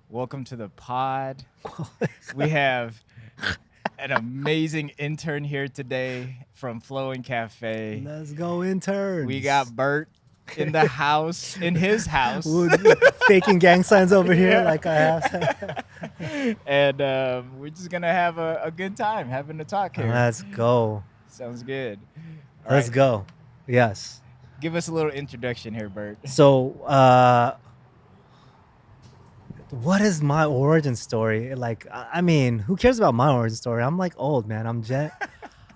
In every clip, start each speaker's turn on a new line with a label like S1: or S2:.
S1: Welcome to the pod. We have an amazing intern here today from Flowin Cafe.
S2: Let's go,
S1: We
S2: interns.
S1: got Bert in the house, in his house.
S2: Faking gang signs over here
S1: Yeah.
S2: like I have.
S1: And we're just going to have a good time having a talk here.
S2: Let's go.
S1: Sounds good. All
S2: Let's
S1: right.
S2: go. Yes.
S1: Give us a little introduction here, Bert.
S2: So, what is my origin story? Like, I mean, who cares about my origin story? I'm like old, man. I'm Gen.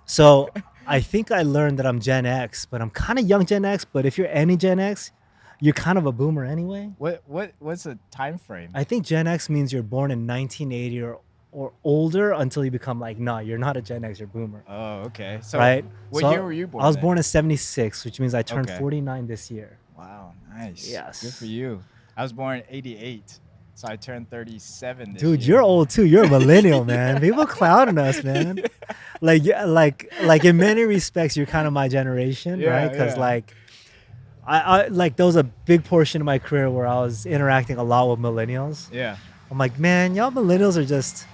S2: So, I think I learned that I'm Gen X, but I'm kind of young Gen X. But if you're any Gen X, you're kind of a boomer anyway.
S1: What's the time frame?
S2: I think Gen X means you're born in 1980 or older until you become like, no, you're not a Gen X, you're boomer.
S1: Oh, okay. So
S2: Right?
S1: what
S2: So
S1: year were you born?
S2: I was
S1: then?
S2: born in 76, which means I turned
S1: Okay.
S2: 49 this year.
S1: Wow, nice.
S2: Yes.
S1: Good for you. I was born in 88, so I turned 37 this
S2: Dude,
S1: year.
S2: you're old too. You're a millennial, man. People clowning us, man. Like in many respects, you're kind of my generation,
S1: Yeah,
S2: right? Because
S1: yeah.
S2: I like there was a big portion of my career where I was interacting a lot with millennials.
S1: Yeah.
S2: I'm like, man, y'all millennials are just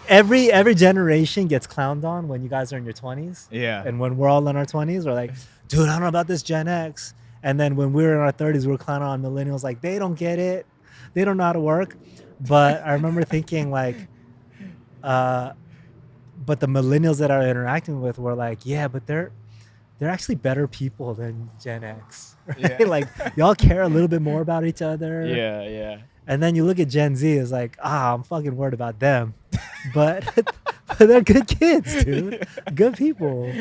S2: every generation gets clowned on when you guys are in your 20s.
S1: Yeah.
S2: And when we're all in our 20s, we're like, dude, I don't know about this Gen X. And then when we're in our 30s, we're clowning on millennials like they don't get it. They don't know how to work. But I remember thinking like, but the millennials that I interacting with were like, yeah, but they're actually better people than Gen X. Right?
S1: Yeah.
S2: Like y'all care a little bit more about each other.
S1: Yeah, yeah.
S2: And then you look at Gen Z, it's like, I'm fucking worried about them. But they're good kids, dude. Good people.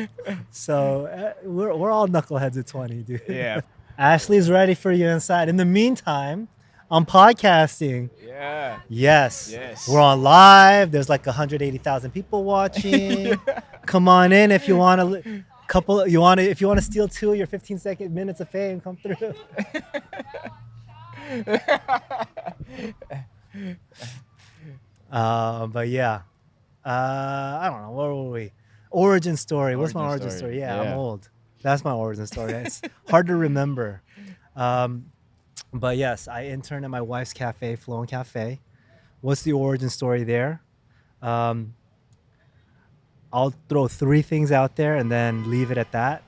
S2: So we're all knuckleheads at 20, dude.
S1: Yeah.
S2: Ashley's ready for you inside. In the meantime, I'm podcasting.
S1: Yeah.
S2: Yes.
S1: Yes.
S2: We're on live. There's like 180,000 people watching. Come on in if you want to if you want to steal 2 of your 15-second minutes of fame, come through. But yeah. I don't know. Where were we? Origin story. What's my
S1: Origin
S2: origin
S1: story.
S2: story? Yeah, I'm
S1: Yeah.
S2: old. That's my origin story. It's hard to remember. But yes, I interned at my wife's cafe, Flowin Cafe. What's the origin story there? Um, I'll throw 3 things out there and then leave it at that.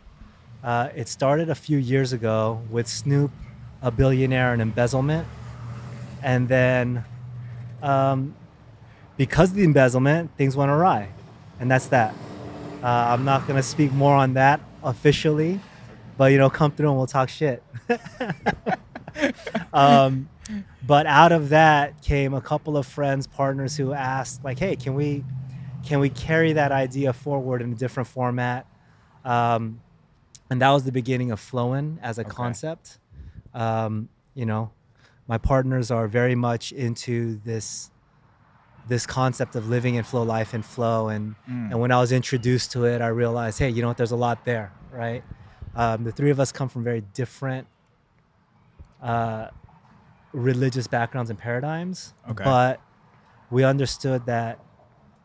S2: It started a few years ago with Snoop, a billionaire in embezzlement. And then because of the embezzlement, things went awry. And that's that. I'm not going to speak more on that officially, but, come through and we'll talk shit. But out of that came a couple of friends, partners who asked, like, hey, can we carry that idea forward in a different format? And that was the beginning of Flowin as a concept. My partners are very much into this concept of living in flow life and flow, and when I was introduced to it, I realized, hey, there's a lot there, right? The 3 of us come from very different religious backgrounds and paradigms, but we understood that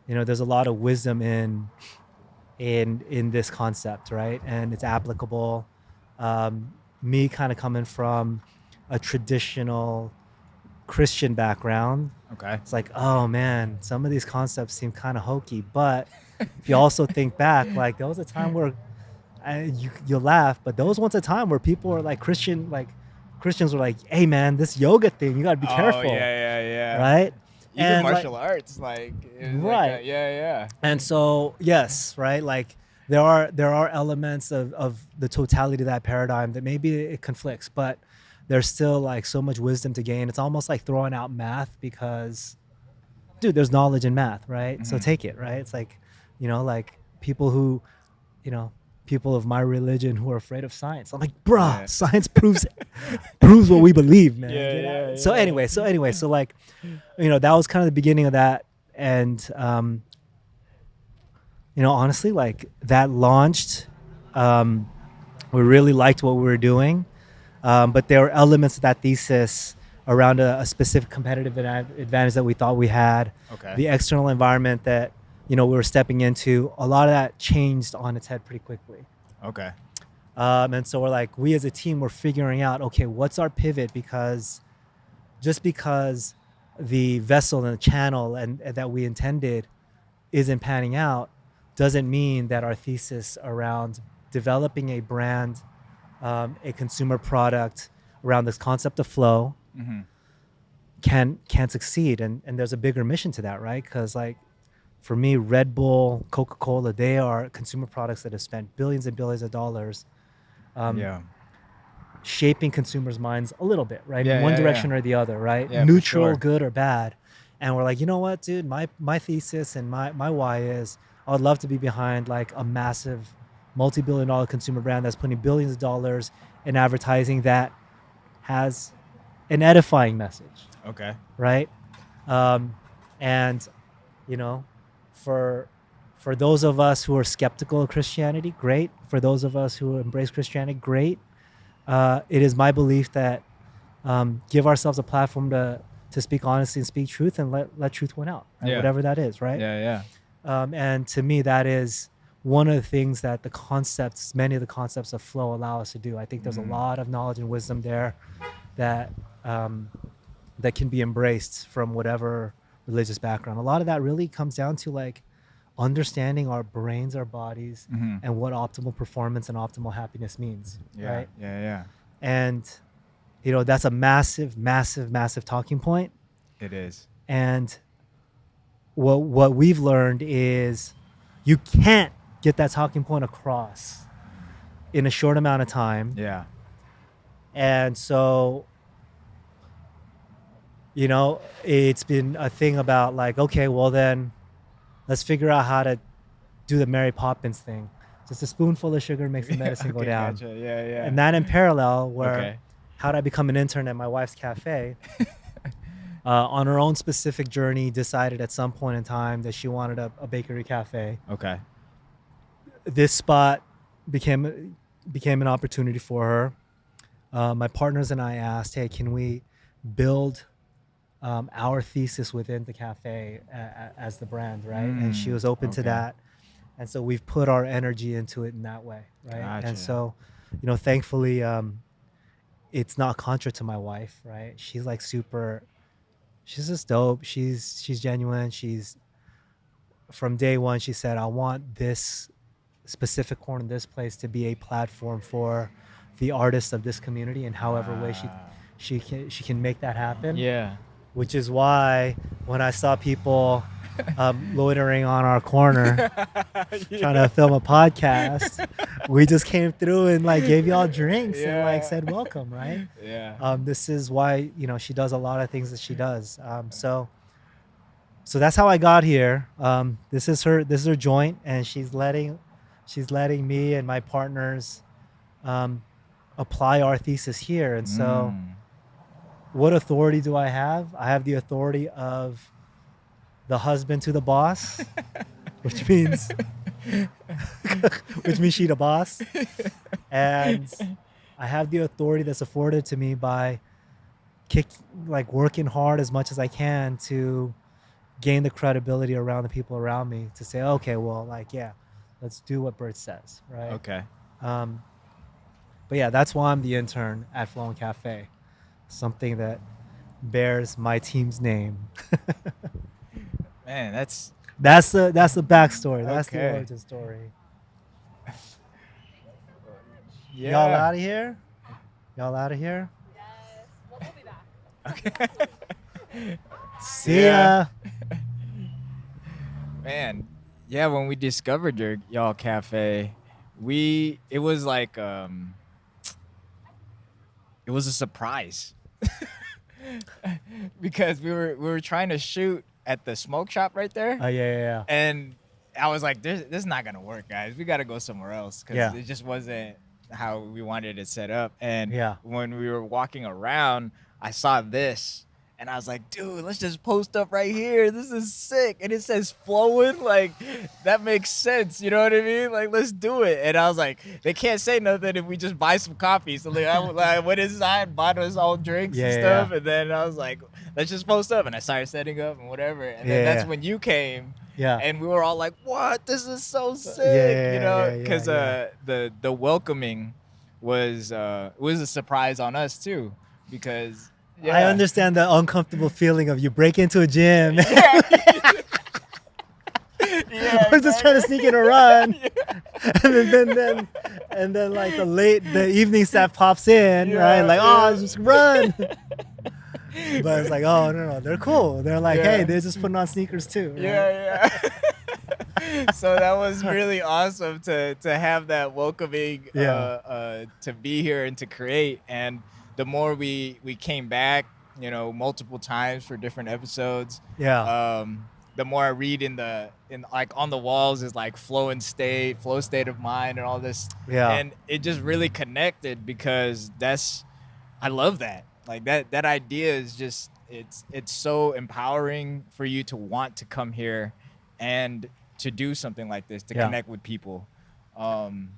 S2: there's a lot of wisdom in this concept, right? And it's applicable. Me kind of coming from a traditional Christian background, it's like, oh man, some of these concepts seem kind of hokey. But if you also think back, like there was a time where you'll laugh, but there was once a time where people were like Christians were like, hey man, this yoga thing, you gotta be careful.
S1: Oh, yeah.
S2: Right?
S1: Even
S2: And,
S1: martial arts, like,
S2: right.
S1: Yeah.
S2: And so, yes, right? Like there are elements of the totality of that paradigm that maybe it conflicts, but there's still like so much wisdom to gain. It's almost like throwing out math because, dude, there's knowledge in math, right? So take it, right? It's like, like people who, people of my religion who are afraid of science. I'm like, bruh,
S1: Yeah.
S2: Science proves what we believe, man.
S1: Yeah,
S2: Get out.
S1: yeah,
S2: So
S1: yeah.
S2: anyway, so like, that was kind of the beginning of that. And, honestly, like that launched, we really liked what we were doing. But there were elements of that thesis around a specific competitive advantage that we thought we had.
S1: Okay.
S2: The external environment that, we were stepping into, a lot of that changed on its head pretty quickly.
S1: Okay.
S2: And so we're like, we as a team, we're figuring out, okay, what's our pivot? Because just because the vessel and the channel and that we intended isn't panning out, doesn't mean that our thesis around developing a brand, a consumer product around this concept of flow can succeed. And there's a bigger mission to that, right? Because like for me, Red Bull, Coca-Cola, they are consumer products that have spent billions and billions of dollars shaping consumers' minds a little bit, right? In one direction or the other, right?
S1: Yeah,
S2: neutral,
S1: for sure.
S2: good or bad. And we're like, you know what, dude, my thesis and my why is I would love to be behind like a massive multi-billion-dollar consumer brand that's putting billions of dollars in advertising that has an edifying message.
S1: Okay.
S2: Right. And you know, for those of us who are skeptical of Christianity, great. For those of us who embrace Christianity, great. It is my belief that give ourselves a platform to speak honestly and speak truth, and let truth win out, right? Whatever that is, right?
S1: Yeah.
S2: And to me, that is one of the things that many of the concepts of flow allow us to do. I think there's a lot of knowledge and wisdom there that that can be embraced from whatever religious background. A lot of that really comes down to like understanding our brains, our bodies, and what optimal performance and optimal happiness means. Right?
S1: Yeah.
S2: And you know, that's a massive, massive, massive talking point.
S1: It is.
S2: And what we've learned is you can't get that talking point across in a short amount of time.
S1: Yeah.
S2: And so, you know, it's been a thing about like, okay, well then let's figure out how to do the Mary Poppins thing. Just a spoonful of sugar makes the medicine go down.
S1: Gotcha. Yeah.
S2: And that in parallel, where how did I become an intern at my wife's cafe? On her own specific journey, decided at some point in time that she wanted a bakery cafe.
S1: Okay.
S2: This spot became an opportunity for her. My partners and I asked, hey, can we build our thesis within the cafe as the brand, right? And she was open to that. And so we've put our energy into it in that way, right?
S1: Gotcha.
S2: And so, you know, thankfully, it's not contra to my wife, right? She's like she's just dope. She's genuine. She's from day one, she said, I want this specific corner in this place to be a platform for the artists of this community, and however way she can make that happen.
S1: Yeah.
S2: Which is why when I saw people loitering on our corner trying to film a podcast, we just came through and like gave y'all drinks and like said welcome, right?
S1: Yeah.
S2: This is why, you know, she does a lot of things that she does. So that's how I got here. This is her joint, and she's letting me and my partners apply our thesis here. And so what authority do I have? I have the authority of the husband to the boss, which means she the boss. And I have the authority that's afforded to me by working hard as much as I can to gain the credibility around the people around me to say, okay, well, like, yeah, let's do what Bert says, right?
S1: Okay.
S2: But yeah, that's why I'm the intern at Flowin Cafe. Something that bears my team's name.
S1: Man, that's
S2: the backstory. That's the origin story.
S1: Yeah.
S2: Y'all out of here? Y'all out of here?
S3: Yes. We'll be back.
S1: Okay.
S2: See ya.
S1: Man, yeah, when we discovered y'all cafe, it was like it was a surprise. Because we were trying to shoot at the smoke shop right there.
S2: Oh yeah.
S1: And I was like, this is not gonna work, guys. We gotta go somewhere else, because it just wasn't how we wanted it set up. And when we were walking around, I saw this, and I was like, dude, let's just post up right here. This is sick. And it says Flowin. Like, that makes sense. You know what I mean? Like, let's do it. And I was like, they can't say nothing if we just buy some coffee. So like, I went inside, bought us all drinks and stuff. And then I was like, let's just post up. And I started setting up and whatever. And then that's when you came. Yeah. And we were all like, what? This is so sick. You know? Because the welcoming was a surprise on us too. Because
S2: I understand the uncomfortable feeling of you break into a gym.
S1: Yeah.
S2: We're just trying to sneak in a run. And then like the evening staff pops in, right? Like, oh, just run. But it's like, oh no, they're cool. They're like, hey, they're just putting on sneakers too. Right?
S1: Yeah. So that was really awesome to have that welcoming to be here and to create. And the more we came back, multiple times for different episodes. The more I read in like on the walls is like flow state of mind and all this. And it just really connected because I love that. Like that idea is just it's so empowering for you to want to come here and to do something like this, to connect with people.
S2: And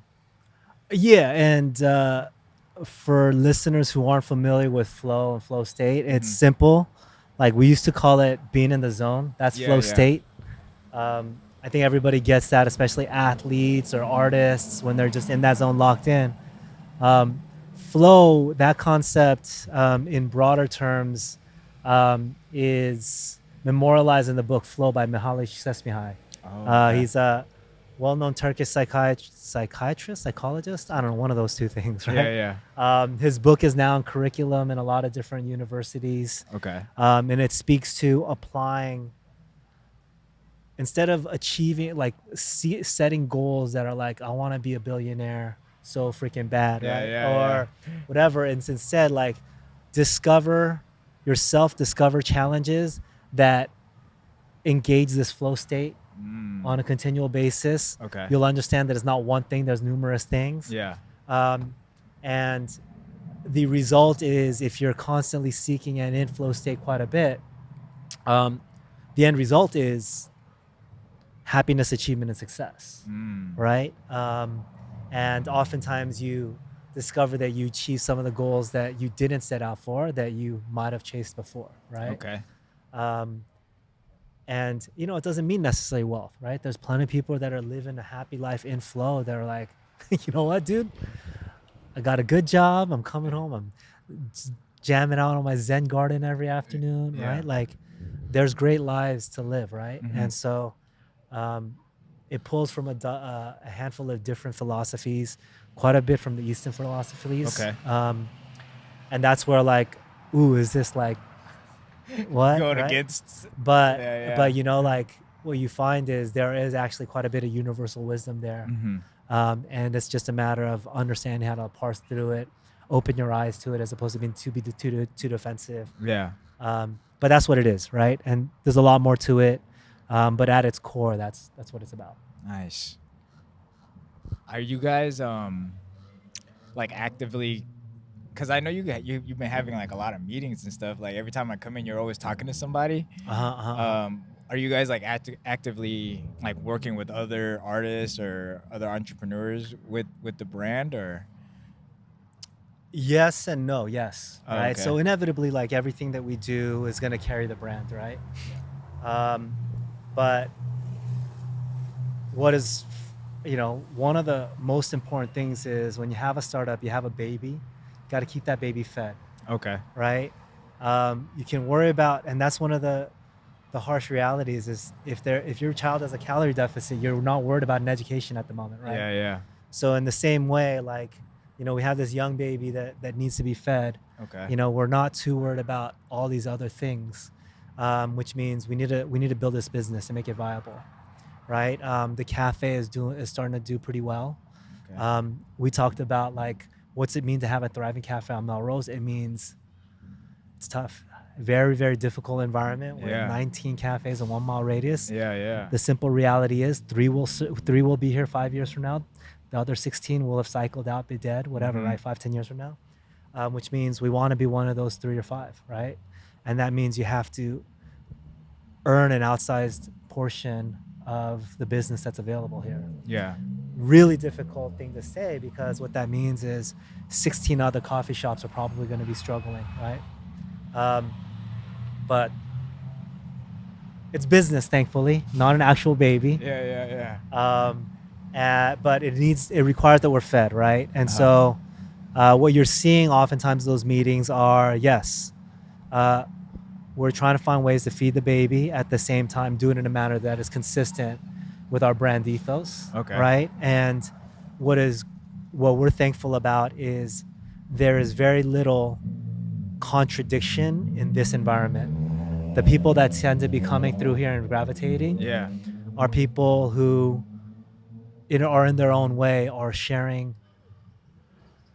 S2: for listeners who aren't familiar with flow and flow state, it's simple. Like we used to call it being in the zone. That's flow state. I think everybody gets that, especially athletes or artists when they're just in that zone locked in. Flow, that concept in broader terms is memorialized in the book Flow by Mihaly Csikszentmihalyi. He's a well-known Turkish psychiatrist, psychologist. I don't know, one of those two things, right? His book is now in curriculum in a lot of different universities. And it speaks to applying, instead of achieving, like setting goals that are like, I want to be a billionaire so freaking bad, right? Or whatever. And instead, like, discover challenges that engage this flow state on a continual basis. You'll understand that it's not one thing, there's numerous things. And the result is, if you're constantly seeking an in-flow state quite a bit, the end result is happiness, achievement, and success, right? And oftentimes you discover that you achieve some of the goals that you didn't set out for, that you might have chased before, right? And, it doesn't mean necessarily wealth, right? There's plenty of people that are living a happy life in flow. They're like, you know what, dude? I got a good job. I'm coming home. I'm jamming out on my Zen garden every afternoon, right? Like, there's great lives to live, right? And so it pulls from a handful of different philosophies, quite a bit from the Eastern philosophies. And that's where, like, ooh, is this like, what
S1: going
S2: right?
S1: against,
S2: but like, what you find is there is actually quite a bit of universal wisdom there. And it's just a matter of understanding how to parse through it, open your eyes to it, as opposed to being too defensive. But that's what it is, right? And there's a lot more to it, but at its core, that's what it's about.
S1: Nice. Are you guys like actively, because I know you've been having like a lot of meetings and stuff. Like every time I come in, you're always talking to somebody. Are you guys like actively like working with other artists or other entrepreneurs with the brand, or?
S2: Yes and no. Yes. Right. So inevitably, like, everything that we do is going to carry the brand, right? But what is, one of the most important things is, when you have a startup, you have a baby, you got to keep that baby fed. Right. You can worry about, and that's one of the harsh realities is, if your child has a calorie deficit, you're not worried about an education at the moment, right? So in the same way, like, we have this young baby that needs to be fed. We're not too worried about all these other things, which means we need to build this business and make it viable, right? The cafe is starting to do pretty well. We talked about, like, what's it mean to have a thriving cafe on Melrose? It means it's tough. Very, very difficult environment with 19 cafes in 1 mile radius. The simple reality is 3 will be here 5 years from now. The other 16 will have cycled out, be dead, whatever, right? 5-10 years from now, which means we want to be one of those 3 or 5, right? And that means you have to earn an outsized portion of the business that's available here. Really difficult thing to say, because what that means is 16 other coffee shops are probably going to be struggling, right? But it's business, thankfully, not an actual baby. But it requires that we're fed, right? And so what you're seeing oftentimes those meetings are, yes, We're trying to find ways to feed the baby at the same time, doing it in a manner that is consistent with our brand ethos.
S1: Okay.
S2: Right. And what we're thankful about is there is very little contradiction in this environment. The people that tend to be coming through here and gravitating are people who are in their own way are sharing,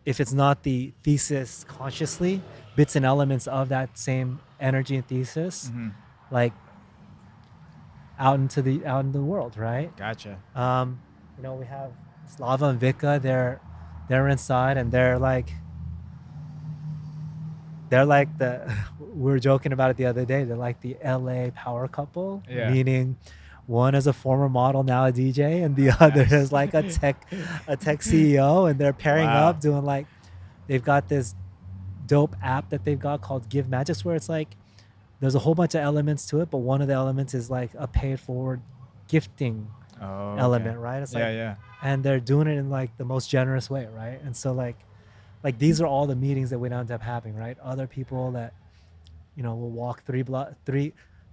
S2: if it's not the thesis consciously, bits and elements of that same energy and thesis, like out into the world, right?
S1: Gotcha.
S2: We have Slava and Vika. They're inside, and they're like the we were joking about it the other day. They're like the LA power couple, meaning one is a former model, now a DJ, and the other is like a tech CEO, and they're pairing up, doing like, they've got this dope app that they've got called Give Magics, where it's like there's a whole bunch of elements to it, but one of the elements is like a paid forward gifting element, right? It's and they're doing it in like the most generous way, right? And so like these are all the meetings that we end up having, right? Other people that will walk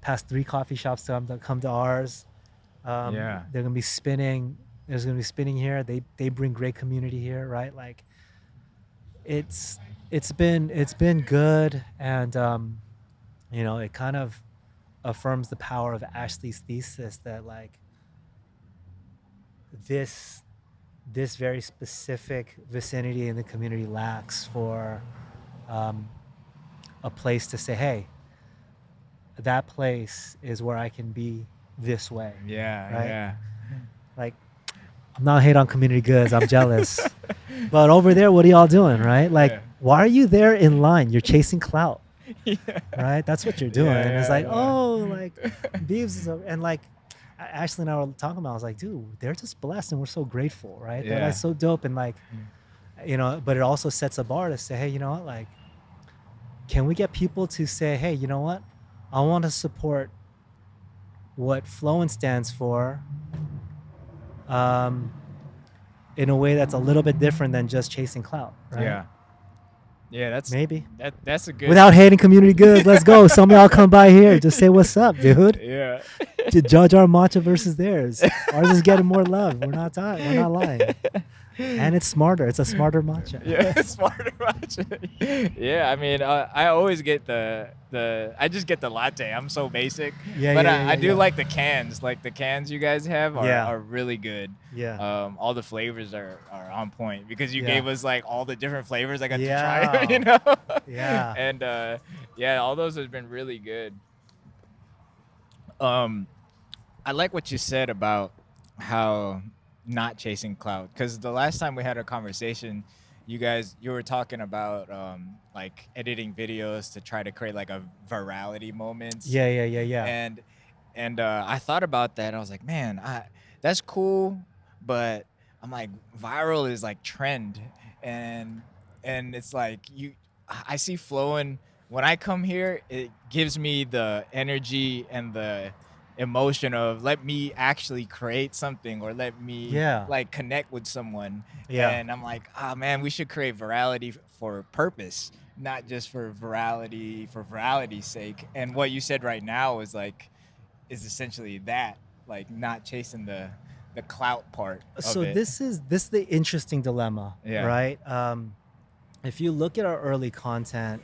S2: past 3 coffee shops to come to ours. They're gonna be spinning. There's gonna be spinning here. They bring great community here, right? Like it's been good, and it kind of affirms the power of Ashley's thesis that like this very specific vicinity in the community lacks for a place to say, hey, that place is where I can be this way. Right? Like, I'm not hate on community goods. I'm jealous. But over there, what are y'all doing, right? Like, why are you there in line? You're chasing clout, right? That's what you're doing. And it's like, oh, like, Beeves, and like, Ashley and I were talking about, I was like, dude, they're just blessed and we're so grateful, right? They're like so dope. And like, but it also sets a bar to say, hey, you know what? Like, can we get people to say, hey, you know what? I want to support what Flowin stands for in a way that's a little bit different than just chasing clout, right?
S1: Yeah, that's
S2: maybe
S1: that's a good.
S2: Without hating community goods, let's go. Some of y'all come by here. Just say what's up, dude.
S1: Yeah.
S2: To judge our matcha versus theirs. Ours is getting more love. We're not lying. And it's smarter. It's a smarter matcha.
S1: Yeah, smarter matcha. Yeah, I mean, I always get I just get the latte. I'm so basic. But I do like the cans. Like the cans you guys have are really good.
S2: Yeah.
S1: All the flavors are on point because you gave us like all the different flavors I got to try.
S2: Yeah.
S1: And all those have been really good. I like what you said about how not chasing clout, because the last time we had a conversation, you were talking about like editing videos to try to create like a virality moments.
S2: Yeah.
S1: And I thought about that. I was like, man, that's cool, but I'm like, viral is like trend, and it's like I see Flowin. When I come here, it gives me the energy and the emotion of let me actually create something, or let me like connect with someone. And I'm like, man, we should create virality for purpose, not just for virality's sake. And what you said right now is essentially that, like not chasing the clout part of
S2: so
S1: it.
S2: This is the interesting dilemma, right? If you look at our early content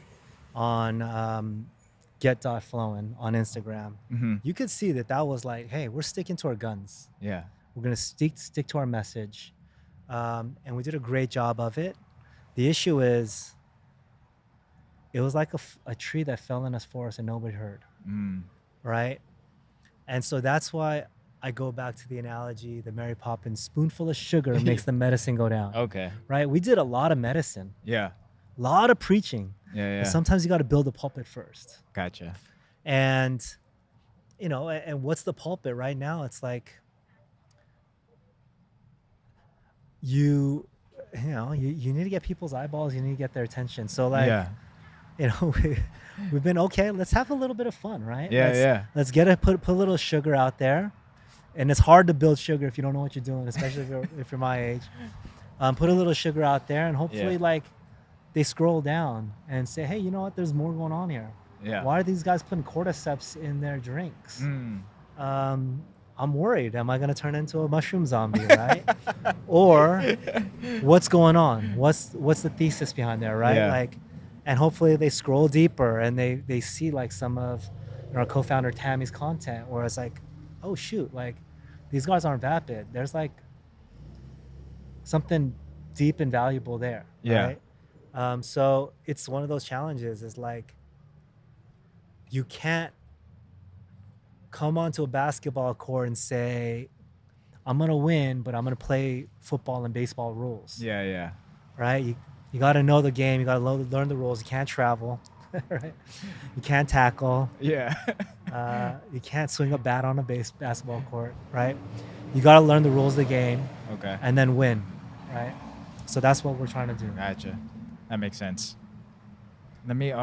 S2: on get.flowin on Instagram, you could see that was like, hey, we're sticking to our guns.
S1: Yeah.
S2: We're going to stick to our message. And we did a great job of it. The issue is it was like a tree that fell in a forest and nobody heard. Right? And so that's why I go back to the analogy, the Mary Poppins spoonful of sugar makes the medicine go down.
S1: Okay.
S2: Right? We did a lot of medicine.
S1: Yeah.
S2: A lot of preaching.
S1: Yeah.
S2: But sometimes you got to build a pulpit first.
S1: Gotcha.
S2: And, and what's the pulpit right now? It's like, you need to get people's eyeballs. You need to get their attention. So like, we've been, okay, let's have a little bit of fun, right? Let's put a little sugar out there. And it's hard to build sugar if you don't know what you're doing, especially if you're my age. Put a little sugar out there, and hopefully like, they scroll down and say, hey, you know what? There's more going on here.
S1: Yeah.
S2: Why are these guys putting cordyceps in their drinks? I'm worried. Am I going to turn into a mushroom zombie, right? Or what's going on? What's the thesis behind there, right?
S1: Yeah.
S2: Like, and hopefully they scroll deeper and they see like some of our co-founder Tammy's content where it's like, oh shoot, like these guys aren't vapid. There's like something deep and valuable there,
S1: Yeah.
S2: right? So it's one of those challenges. Is like you can't come onto a basketball court and say, I'm gonna win, but I'm gonna play football and baseball rules.
S1: Yeah, yeah.
S2: Right? You got to know the game. You got to learn the rules. You can't travel. Right? You can't tackle.
S1: Yeah.
S2: You can't swing a bat on a basketball court. Right? You got to learn the rules of the game.
S1: Okay.
S2: And then win. Right? So that's what we're trying to do.
S1: Gotcha. That makes sense. Let me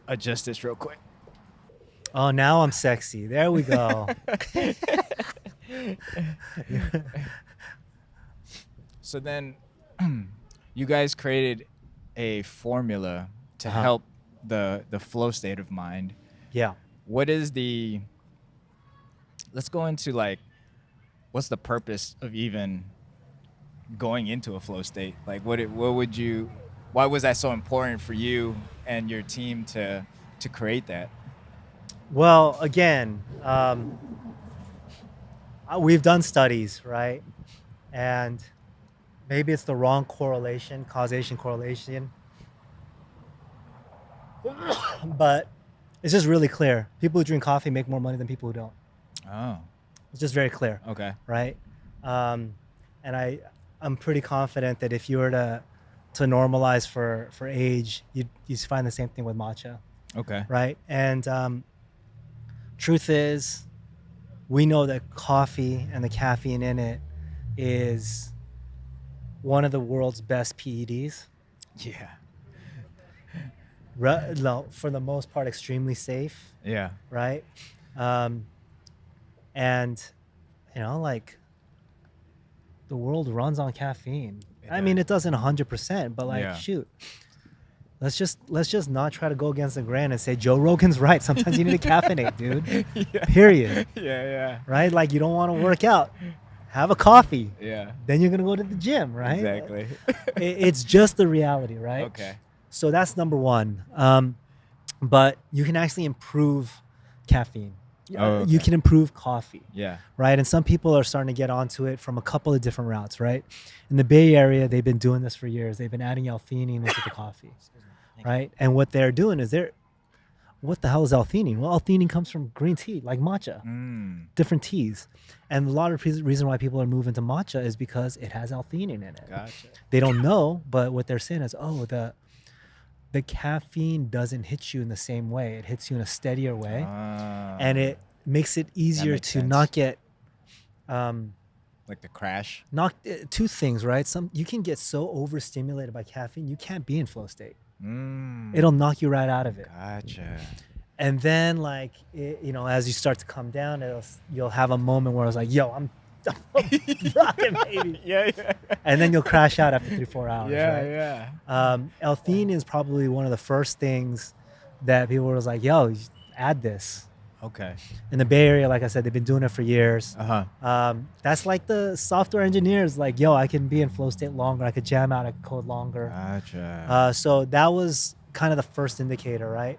S1: adjust this real quick.
S2: Oh, now I'm sexy. There we go.
S1: So then you guys created a formula to help the flow state of mind.
S2: Yeah.
S1: What is let's go into like, what's the purpose of even going into a flow state? Like why was that so important for you and your team to create that?
S2: Well, again, we've done studies, right? And maybe it's the wrong causation, correlation. But it's just really clear. People who drink coffee make more money than people who don't.
S1: Oh.
S2: It's just very clear.
S1: Okay.
S2: Right? And I'm pretty confident that if you were to normalize for age, you'd find the same thing with matcha.
S1: Okay.
S2: Right? And truth is, we know that coffee and the caffeine in it is one of the world's best PEDs.
S1: Yeah.
S2: For the most part, extremely safe.
S1: Yeah.
S2: Right? And, like, the world runs on caffeine. I mean, it doesn't 100%, but like, shoot. Let's just not try to go against the grain and say Joe Rogan's right. Sometimes you need to caffeinate, dude. Yeah. Period.
S1: Yeah.
S2: Right? Like, you don't want to work out. Have a coffee.
S1: Yeah.
S2: Then you're going to go to the gym, right?
S1: Exactly.
S2: It's just the reality, right?
S1: Okay.
S2: So that's number one. But you can actually improve caffeine.
S1: Okay.
S2: You can improve coffee.
S1: Yeah.
S2: Right? And some people are starting to get onto it from a couple of different routes, right? In the Bay Area, they've been doing this for years. They've been adding L-theanine into the coffee. Right? And what they're doing is what the hell is L-theanine? Well, L-theanine comes from green tea, like matcha, different teas. And a lot of the reason why people are moving to matcha is because it has L-theanine in it.
S1: Gotcha.
S2: They don't know, but what they're saying is, the caffeine doesn't hit you in the same way. It hits you in a steadier way. And it makes it easier to not get...
S1: like the crash?
S2: Two things, right? You can get so overstimulated by caffeine, you can't be in flow state. It'll knock you right out of it.
S1: Gotcha.
S2: And then, like, as you start to come down, you'll have a moment where it's like, yo, I'm rocking, baby.
S1: Yeah.
S2: And then you'll crash out after 3-4 hours.
S1: Yeah,
S2: right? L-theanine is probably one of the first things that people was like, yo, add this.
S1: Okay.
S2: In the Bay Area, like I said, they've been doing it for years. That's like the software engineers, like, yo, I can be in flow state longer. I could jam out. I could code longer.
S1: Gotcha.
S2: So that was kind of the first indicator, right?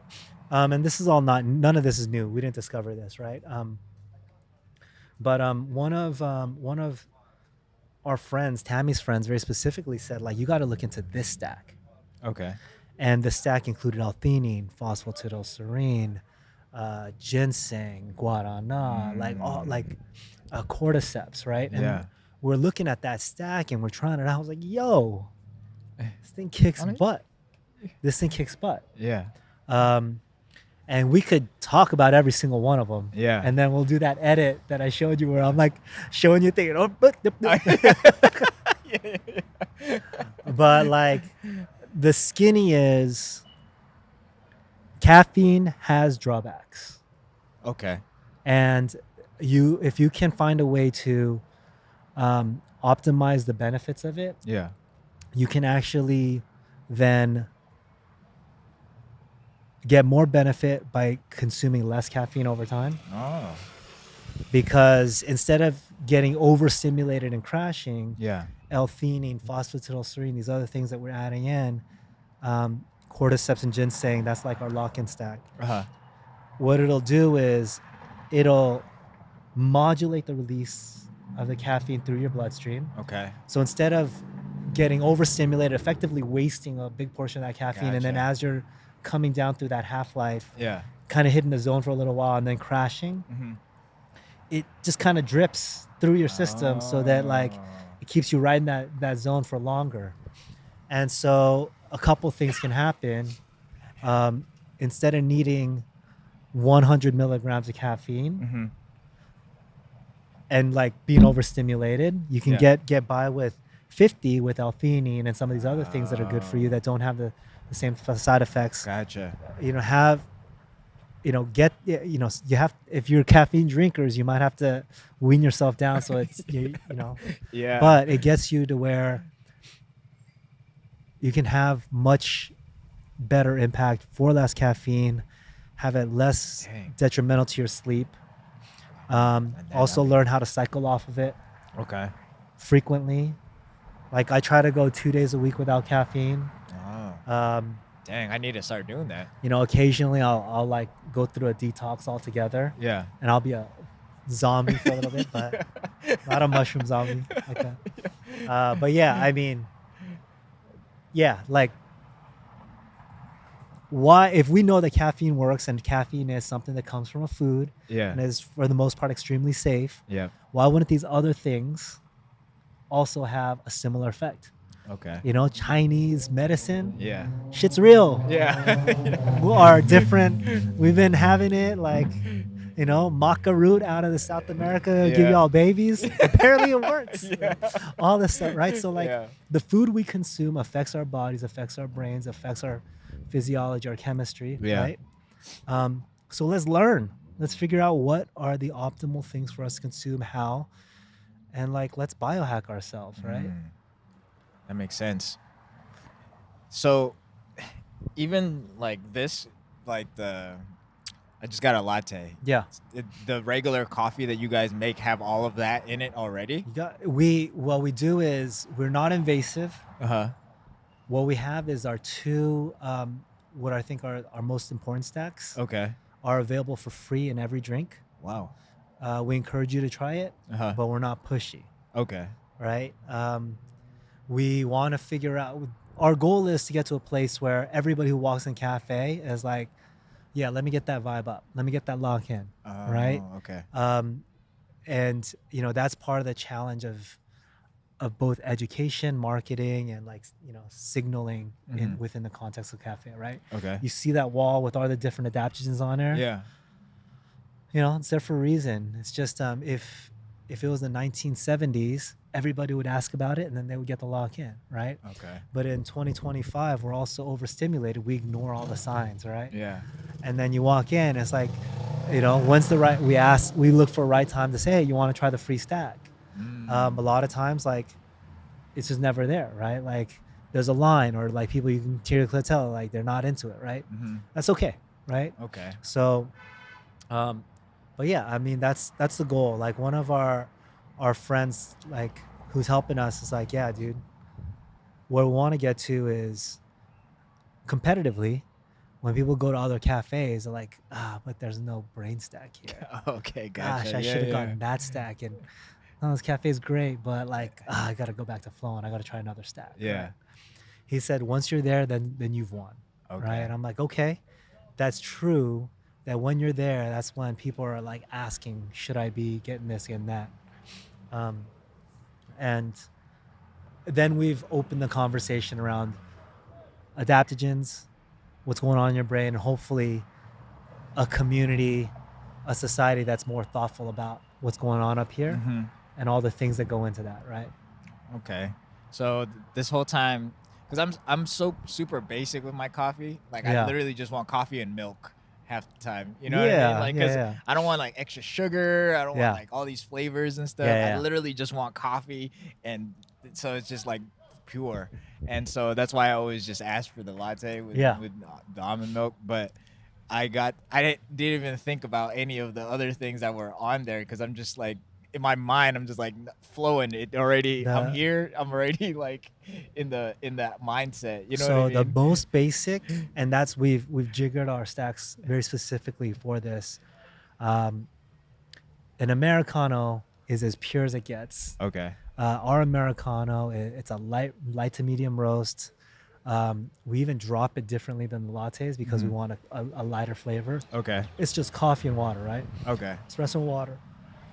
S2: And this is all none of this is new. We didn't discover this, right? But one of our friends, Tammy's friends, very specifically said, like, you got to look into this stack.
S1: Okay.
S2: And the stack included L-theanine, phosphatidylserine, ginseng, guarana, cordyceps, right? And we're looking at that stack and we're trying it out. I was like, yo, this thing kicks butt. This thing kicks butt.
S1: Yeah.
S2: And we could talk about every single one of them.
S1: Yeah.
S2: And then we'll do that edit that I showed you where I'm like showing you thinking, but like the skinny is caffeine has drawbacks.
S1: Okay.
S2: And if you can find a way to optimize the benefits of it,
S1: yeah,
S2: you can actually then get more benefit by consuming less caffeine over time.
S1: Oh.
S2: Because instead of getting overstimulated and crashing,
S1: Yeah.
S2: L-theanine, phosphatidylserine, these other things that we're adding in, cordyceps and ginseng, that's like our lock-in stack. What it'll do is it'll modulate the release of the caffeine through your bloodstream.
S1: Okay.
S2: So instead of getting overstimulated, effectively wasting a big portion of that caffeine, and then as you're coming down through that half-life, kind of hitting the zone for a little while and then crashing, it just kind of drips through your system so that like it keeps you right in that zone for longer. And so a couple things can happen. Instead of needing 100 milligrams of caffeine and like being overstimulated, you can get by with 50 with L-theanine and some of these other things that are good for you that don't have the same side effects.
S1: Gotcha.
S2: You have, if you're caffeine drinkers, you might have to wean yourself down. So it's, but it gets you to where you can have much better impact for less caffeine, have it less detrimental to your sleep. Also learn how to cycle off of it. Okay. Frequently. Like I try to go 2 days a week without caffeine.
S1: Dang, I need to start doing that.
S2: Occasionally I'll like go through a detox altogether. Yeah. And I'll be a zombie for a little bit, but not a mushroom zombie like that. But yeah, I mean, like why, if we know that caffeine works and caffeine is something that comes from a food and is for the most part extremely safe, why wouldn't these other things also have a similar effect? Okay. Chinese medicine. Yeah. Shit's real. Yeah. We are different. We've been having it like, maca root out of the South America, give y'all babies. Apparently it works. All this stuff, right? So like the food we consume affects our bodies, affects our brains, affects our physiology, our chemistry, right? So let's learn. Let's figure out what are the optimal things for us to consume, how, and like let's biohack ourselves, right?
S1: That makes sense. So even like this, like I just got a latte. Yeah. The regular coffee that you guys make have all of that in it already?
S2: What we do is we're not invasive. What we have is our two, what I think are our most important stacks. Okay. Are available for free in every drink. Wow. We encourage you to try it, but we're not pushy. Okay. Right? We want to figure out, our goal is to get to a place where everybody who walks in cafe is like, yeah, let me get that vibe up. Let me get that lock in. Right? Okay. And that's part of the challenge of both education, marketing, and like, signaling within the context of cafe, right? Okay. You see that wall with all the different adaptogens on there? Yeah. It's there for a reason. It's just if it was the 1970s, everybody would ask about it and then they would get the lock in, right? Okay. But in 2025, we're also overstimulated. We ignore all the signs, right? Yeah. And then you walk in, it's like, when's the right, we look for a right time to say, hey, you want to try the free stack? A lot of times, like, it's just never there, right? Like, there's a line, or like people you can clearly tell, like, they're not into it, right? That's okay, right? Okay. So, but yeah, I mean, that's the goal. Like, one of our friends, like, who's helping us is like, yeah, dude, what we want to get to is competitively, when people go to other cafes, they're like, but there's no brain stack here. Okay, gotcha. Gosh, I should have gotten that stack. And this cafe is great, but like, I got to go back to Flowin. I got to try another stack. Yeah. Right? He said, once you're there, then you've won. Okay. Right. And I'm like, okay, that's true. That when you're there, that's when people are like asking, should I be getting this and that? And then we've opened the conversation around adaptogens, what's going on in your brain, and hopefully a community, a society that's more thoughtful about what's going on up here and all the things that go into that, right?
S1: Okay. So this whole time, because I'm so super basic with my coffee, like I literally just want coffee and milk half the time. You know what I mean? Like, because I don't want like extra sugar. I don't want like all these flavors and stuff. I literally just want coffee, and so it's just like pure. And so that's why I always just ask for the latte with the almond milk. But I didn't even think about any of the other things that were on there because I'm just like in my mind I'm just like flowing it already. I'm here. I'm already like in that mindset. You know what I mean?
S2: So the most basic, and that's we've jiggered our stacks very specifically for this. An Americano is as pure as it gets.
S1: Okay.
S2: Our Americano, it's a light to medium roast. We even drop it differently than the lattes because we want a lighter flavor.
S1: Okay.
S2: It's just coffee and water, right?
S1: Okay.
S2: Espresso and water,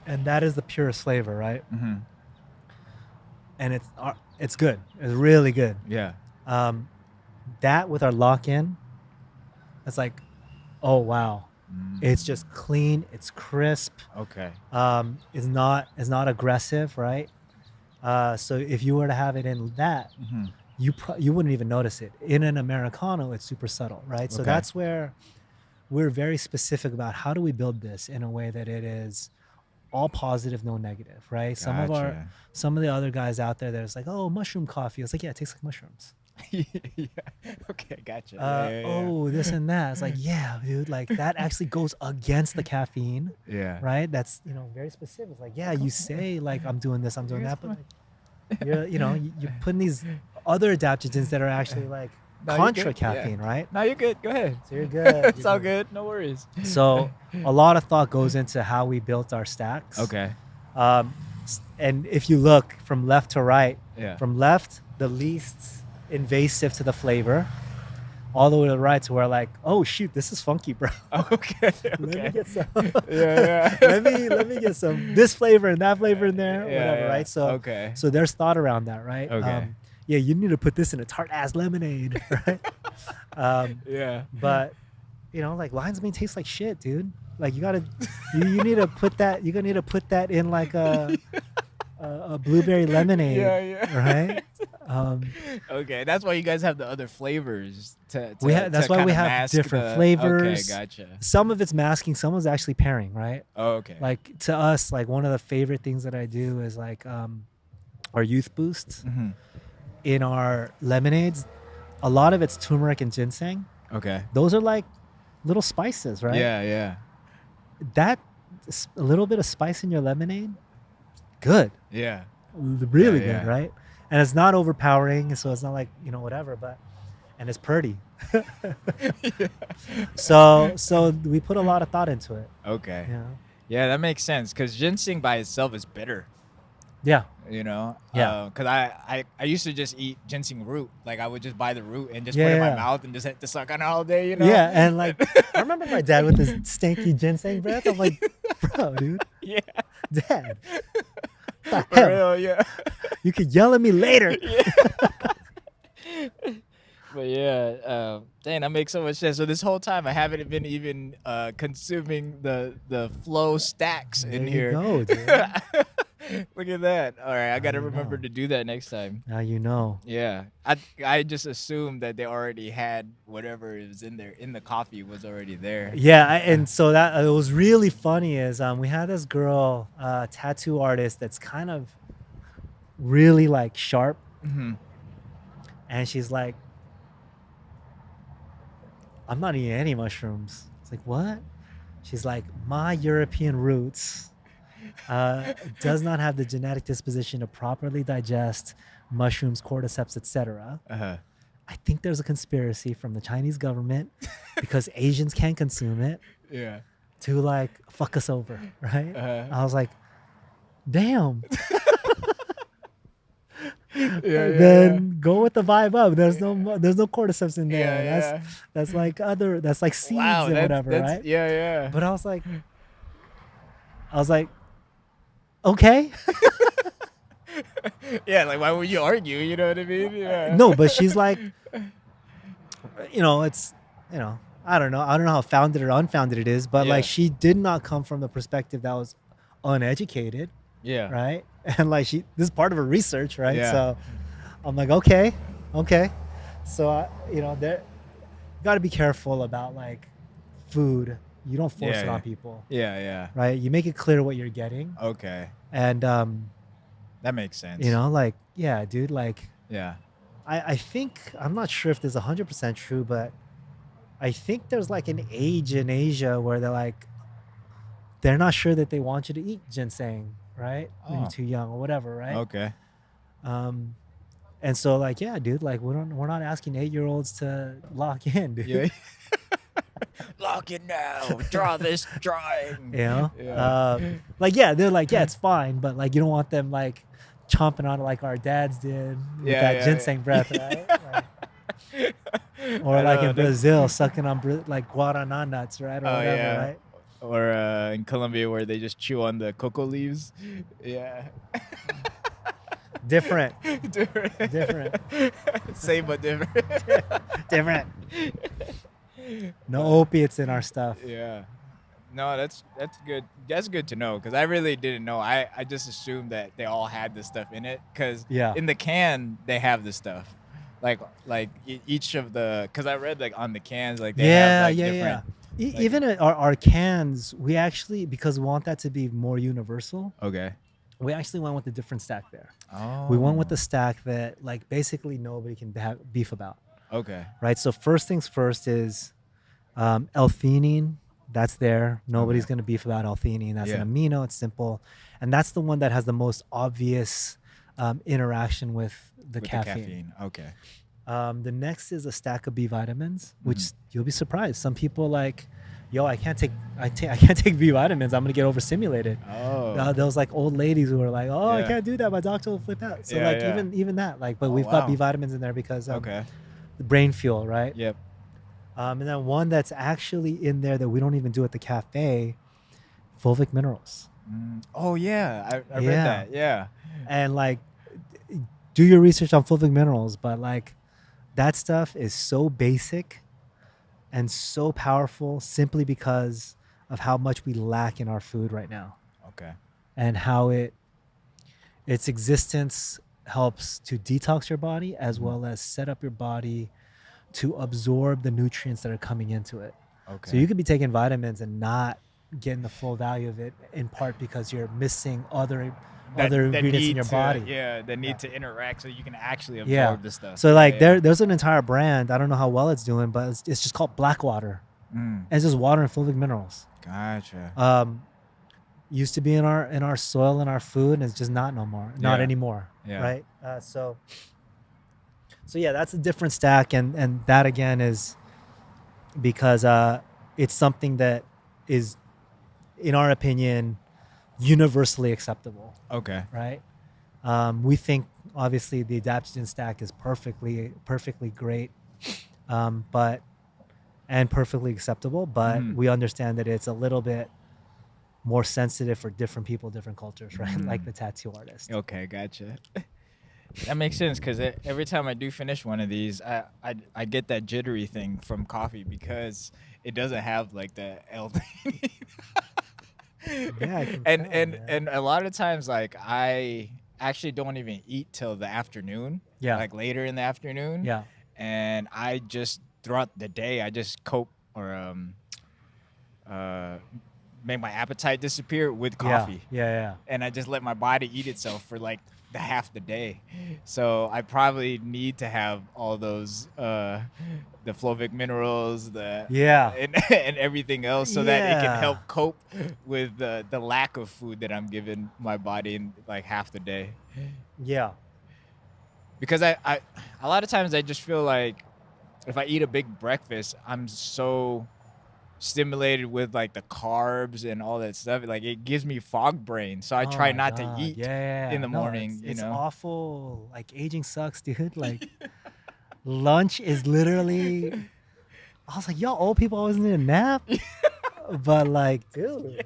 S2: and that is the purest flavor, right?
S1: Mm-hmm.
S2: And it's good. It's really good.
S1: Yeah.
S2: That with our lock-in, it's like, oh wow, it's just clean. It's crisp.
S1: Okay.
S2: It's not aggressive, right? So if you were to have it in that, you wouldn't even notice it. In an Americano, it's super subtle, right? So that's where we're very specific about how do we build this in a way that it is all positive, no negative, right?
S1: Gotcha.
S2: Some of the other guys out there, there's like, oh, mushroom coffee. It's like, yeah, it tastes like mushrooms.
S1: Yeah. Okay, gotcha.
S2: Oh, this and that. It's like, yeah, dude, like that actually goes against the caffeine.
S1: Yeah.
S2: Right? That's, very specific. It's like, yeah, you say like I'm doing this, I'm doing that, but like, you're putting these other adaptogens that are actually like contra caffeine, right?
S1: No, you're good. Go ahead.
S2: So you're good.
S1: It's all good. No worries.
S2: So a lot of thought goes into how we built our stacks.
S1: Okay.
S2: And if you look from left to right,
S1: Yeah.
S2: from left, the least invasive to the flavor, all the way to the right to where like, oh shoot, this is funky, bro.
S1: Okay.
S2: Let me get some.
S1: Yeah.
S2: let me get some this flavor and that flavor in there, whatever, right? So so there's thought around that, right?
S1: Okay.
S2: Yeah, you need to put this in a tart ass lemonade, right?
S1: Yeah.
S2: But like lion's mane tastes like shit, dude. Like you need to put that. You're gonna need to put that in like a blueberry lemonade, right?
S1: Okay, that's why you guys have the other flavors.
S2: That's why we have different flavors.
S1: Okay, gotcha.
S2: Some of it's masking, some of it's actually pairing, right?
S1: Oh, okay.
S2: Like to us, like one of the favorite things that I do is like our youth boosts in our lemonades. A lot of it's turmeric and ginseng.
S1: Okay.
S2: Those are like little spices, right?
S1: Yeah.
S2: That a little bit of spice in your lemonade, good.
S1: Yeah.
S2: Really good, right? And it's not overpowering, so it's not like whatever, and it's pretty. So we put a lot of thought into it.
S1: Okay. Yeah, that makes sense because ginseng by itself is bitter.
S2: Yeah.
S1: Because I used to just eat ginseng root. Like I would just buy the root and just put it in my mouth and just hit the suck on it all day.
S2: Yeah, and like I remember my dad with his stinky ginseng breath. I'm like, bro, dude.
S1: Yeah.
S2: Dad.
S1: For real, yeah.
S2: You could yell at me later.
S1: But yeah, dang, that makes so much sense. So this whole time I haven't been even consuming the flow stacks in here.
S2: There you go, dude.
S1: Look at that. All right, I got to remember to do that next time.
S2: Now you know.
S1: Yeah. I just assumed that they already had whatever is in there, in the coffee was already there.
S2: Yeah, and so that it was really funny is we had this girl, tattoo artist that's kind of really like sharp. And she's like, I'm not eating any mushrooms. It's like, what? She's like, my European roots does not have the genetic disposition to properly digest mushrooms, cordyceps, etc. I think there's a conspiracy from the Chinese government because Asians can't consume it.
S1: Yeah.
S2: To like fuck us over, right? I was like, damn. Then go with the vibe up. There's no cordyceps in there. That's like seeds and whatever, right?
S1: Yeah.
S2: But I was like, okay.
S1: Yeah, like why would you argue? You know what I mean? Yeah.
S2: No, but she's like, it's, I don't know how founded or unfounded it is, but like she did not come from the perspective that was uneducated.
S1: Yeah.
S2: Right. And like this is part of her research, right?
S1: Yeah.
S2: So I'm like, okay. So there, you got to be careful about like food. You don't force it on people.
S1: Yeah.
S2: Right. You make it clear what you're getting.
S1: Okay.
S2: And
S1: that makes sense.
S2: Like, yeah, dude, like,
S1: yeah.
S2: I think I'm not sure if this is 100% true, but I think there's like an age in Asia where they're not sure that they want you to eat ginseng, right? When you're too young or whatever, right?
S1: Okay.
S2: And so like, yeah, dude, like we're not asking 8-year-olds to lock in, dude.
S1: Yeah. Lock it now. Draw this drawing.
S2: You know?
S1: Yeah.
S2: Like, yeah, they're like, yeah, it's fine, but like you don't want them like chomping on it like our dads did with that ginseng breath, right? Like, or like in Brazil, sucking on like guarana nuts, right? Or whatever, right?
S1: Or in Colombia where they just chew on the cocoa leaves. Yeah.
S2: Different.
S1: Same but different.
S2: Different. No opiates in our stuff.
S1: Yeah. No, that's good. That's good to know because I really didn't know. I just assumed that they all had this stuff in it because in the can they have this stuff. Like each of the, because I read like on the cans like they have like different. Like,
S2: even our cans, we actually, because we want that to be more universal.
S1: Okay.
S2: We actually went with a different stack there.
S1: Oh.
S2: We went with the stack that like basically nobody can have beef about.
S1: Okay.
S2: Right. So first things first is L-theanine. That's there. Nobody's going to beef about L-theanine. That's an amino. It's simple. And that's the one that has the most obvious interaction with the caffeine.
S1: Okay.
S2: The next is a stack of B vitamins, which you'll be surprised. Some people like, yo, I can't take B vitamins. I'm gonna get overstimulated.
S1: Oh.
S2: Those like old ladies who are like, oh, I can't do that. My doctor will flip out. So even that, like, but we've got B vitamins in there because the brain fuel, right?
S1: Yep.
S2: And then one that's actually in there that we don't even do at the cafe, fulvic minerals.
S1: Oh yeah, I read that. Yeah.
S2: And like, do your research on fulvic minerals, but like, that stuff is so basic and so powerful simply because of how much we lack in our food right now.
S1: Okay.
S2: And how its existence helps to detox your body as well as set up your body to absorb the nutrients that are coming into it. Okay. So you could be taking vitamins and not getting the full value of it, in part because you're missing other ingredients in your body.
S1: That need to interact so you can actually absorb the stuff.
S2: So like there's an entire brand, I don't know how well it's doing, but it's just called Blackwater. And it's just water and fulvic minerals.
S1: Gotcha.
S2: Used to be in our soil and our food, and it's just not anymore.
S1: Yeah.
S2: Right? So yeah, that's a different stack, and that again is because it's something that is, in our opinion, universally acceptable.
S1: Okay.
S2: Right. We think obviously the adaptogen stack is perfectly great, and perfectly acceptable. But we understand that it's a little bit more sensitive for different people, different cultures, right? Like the tattoo artist.
S1: Okay, gotcha. That makes sense because every time I do finish one of these, I get that jittery thing from coffee because it doesn't have like the L-theanine. And a lot of times like I actually don't even eat till the afternoon, like later in the afternoon, and I just throughout the day I just cope or make my appetite disappear with coffee. And I just let my body eat itself for like the half the day. So I probably need to have all those the fulvic minerals, and everything else, so that it can help cope with the lack of food that I'm giving my body in like half the day.
S2: Yeah.
S1: Because I a lot of times I just feel like if I eat a big breakfast, I'm so stimulated with like the carbs and all that stuff, like it gives me fog brain, so I try not to eat in the morning.
S2: It's awful. Like aging sucks, dude. Like lunch is literally, I was like, yo, old people always need a nap. But like, dude,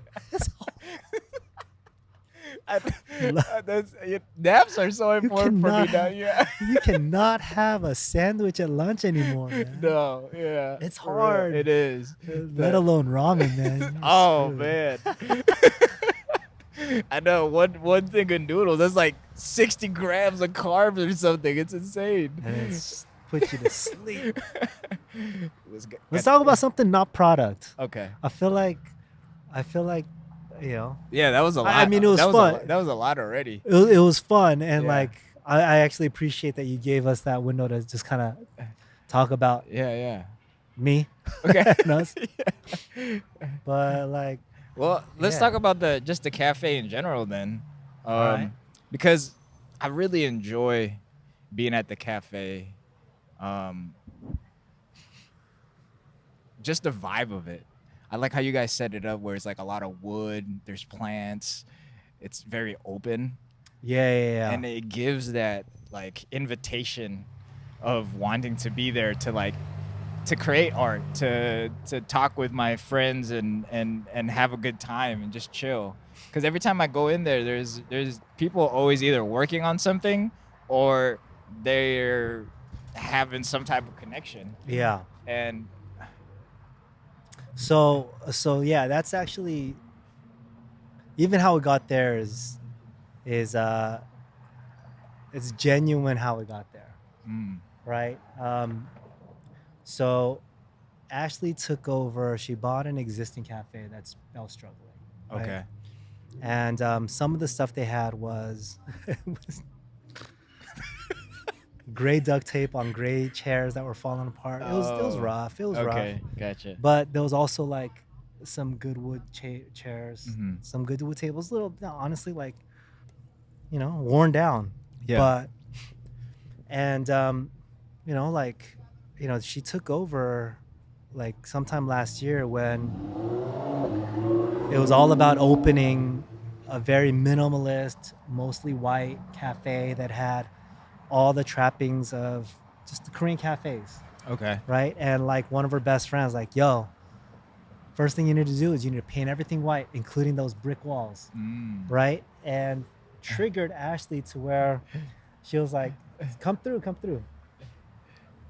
S1: naps are so important for me now.
S2: You cannot have a sandwich at lunch anymore, man.
S1: No,
S2: it's hard.
S1: It is.
S2: Let alone ramen, man.
S1: Oh man. I know one thing of noodles, that's like 60 grams of carbs or something. It's insane.
S2: And it's put you to sleep. Let's talk about something not product.
S1: Okay.
S2: I feel like, you know.
S1: Yeah, that was a lot.
S2: I mean, it was fun.
S1: That was a lot already.
S2: It was fun, and like I actually appreciate that you gave us that window to just kind of talk about. Me.
S1: Okay.
S2: But like,
S1: well, let's talk about the cafe in general then.
S2: Right.
S1: Because I really enjoy being at the cafe. Just the vibe of it. I like how you guys set it up where it's like a lot of wood, there's plants, it's very open.
S2: Yeah.
S1: And it gives that like invitation of wanting to be there to like to create art, to talk with my friends and have a good time and just chill. Because every time I go in there, there's people always either working on something or they're having some type of connection.
S2: Yeah.
S1: And
S2: so yeah, that's actually even how we got there is it's genuine how we got there. Right. So Ashley took over. She bought an existing cafe that was struggling. Right?
S1: Okay.
S2: And some of the stuff they had was gray duct tape on gray chairs that were falling apart. It was rough. It was rough.
S1: Okay, gotcha.
S2: But there was also like some good wood chairs, some good wood tables. Little, honestly, like worn down.
S1: Yeah.
S2: But she took over like sometime last year when it was all about opening a very minimalist, mostly white cafe that had all the trappings of just the Korean cafes.
S1: Okay.
S2: Right? And like one of her best friends, like, yo, first thing you need to do is you need to paint everything white, including those brick walls. Right? And triggered Ashley to where she was like, come through.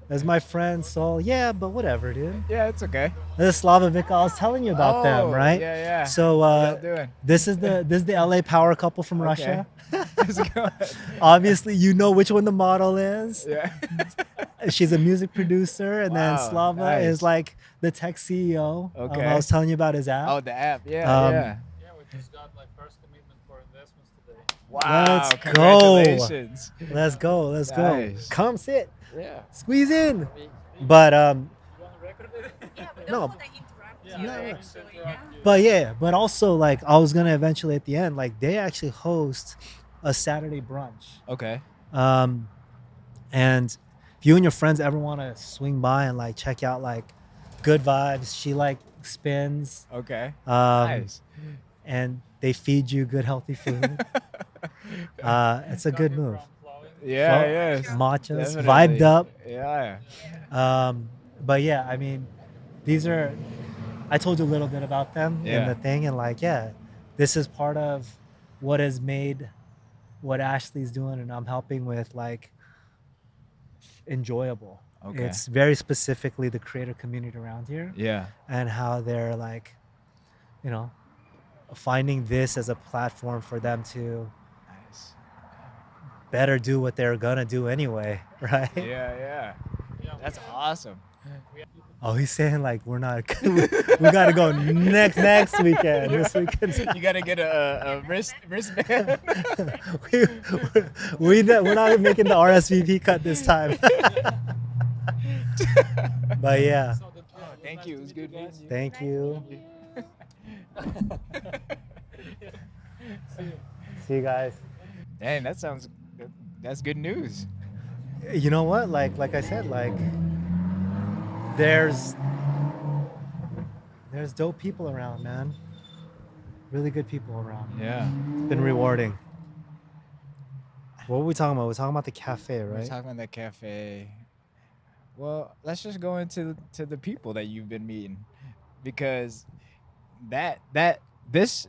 S2: As my friend Sol, yeah, but whatever, dude.
S1: Yeah, it's okay.
S2: The Slavovic, I was telling you about them, right?
S1: Yeah.
S2: So this is the LA power couple from Russia.
S1: Let's go.
S2: Obviously, you know which one the model is.
S1: Yeah.
S2: She's a music producer, and then Slava is like the tech CEO.
S1: Okay.
S2: I was telling you about his app.
S1: Oh, the app. Yeah.
S4: Yeah, we just got like first commitment for investments today.
S1: Wow.
S2: Congratulations. Let's go.
S1: Nice.
S2: Come sit.
S1: Yeah.
S2: Squeeze in. But
S4: You want to record it?
S3: Yeah, we
S2: No.
S3: don't want to interrupt you.
S2: Actually, but also like I was gonna eventually at the end, like they actually host a Saturday brunch.
S1: Okay.
S2: And if you and your friends ever want to swing by and like check out like Good Vibes, she like spins.
S1: Okay.
S2: Nice. And they feed you good healthy food. It's a good move.
S1: Yeah, yes.
S2: Matchas,
S1: Definitely.
S2: vibed up.
S1: Yeah.
S2: But yeah, I mean, I told you a little bit about them in the thing, and like, yeah, this is part of what has made what Ashley's doing and I'm helping with like enjoyable.
S1: Okay.
S2: It's very specifically the creator community around here.
S1: Yeah.
S2: And how they're like, finding this as a platform for them to better do what they're gonna do anyway, right?
S1: Yeah. That's awesome.
S2: Oh, he's saying like we're not. We gotta go next weekend. This weekend.
S1: You gotta get a wristband.
S2: We're not making the RSVP cut this time. But yeah.
S1: Thank you. It was good.
S2: Thank you. See you guys.
S1: Dang, that's good news.
S2: You know what? Like I said, like there's dope people around, man. Really good people around.
S1: Yeah.
S2: It's been rewarding. What were we talking about? We're talking about the cafe, right?
S1: We're talking about that cafe. Well, let's just go into the people that you've been meeting, because this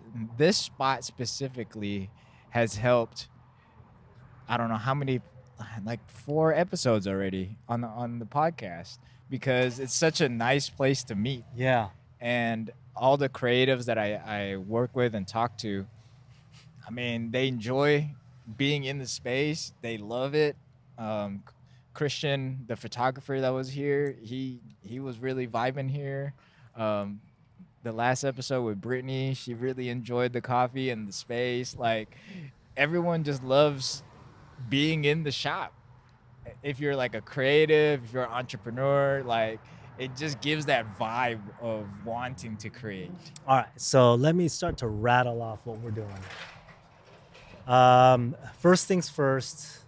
S1: spot specifically has helped. I don't know how many, like 4 episodes already on the podcast, because it's such a nice place to meet.
S2: Yeah.
S1: And all the creatives that I work with and talk to, I mean, they enjoy being in the space. They love it. Christian, the photographer that was here, he was really vibing here. The last episode with Brittany, she really enjoyed the coffee and the space. Like, everyone just loves being in the shop. If you're like a creative, if you're an entrepreneur, like it just gives that vibe of wanting to create.
S2: All right, so let me start to rattle off what we're doing. First things first,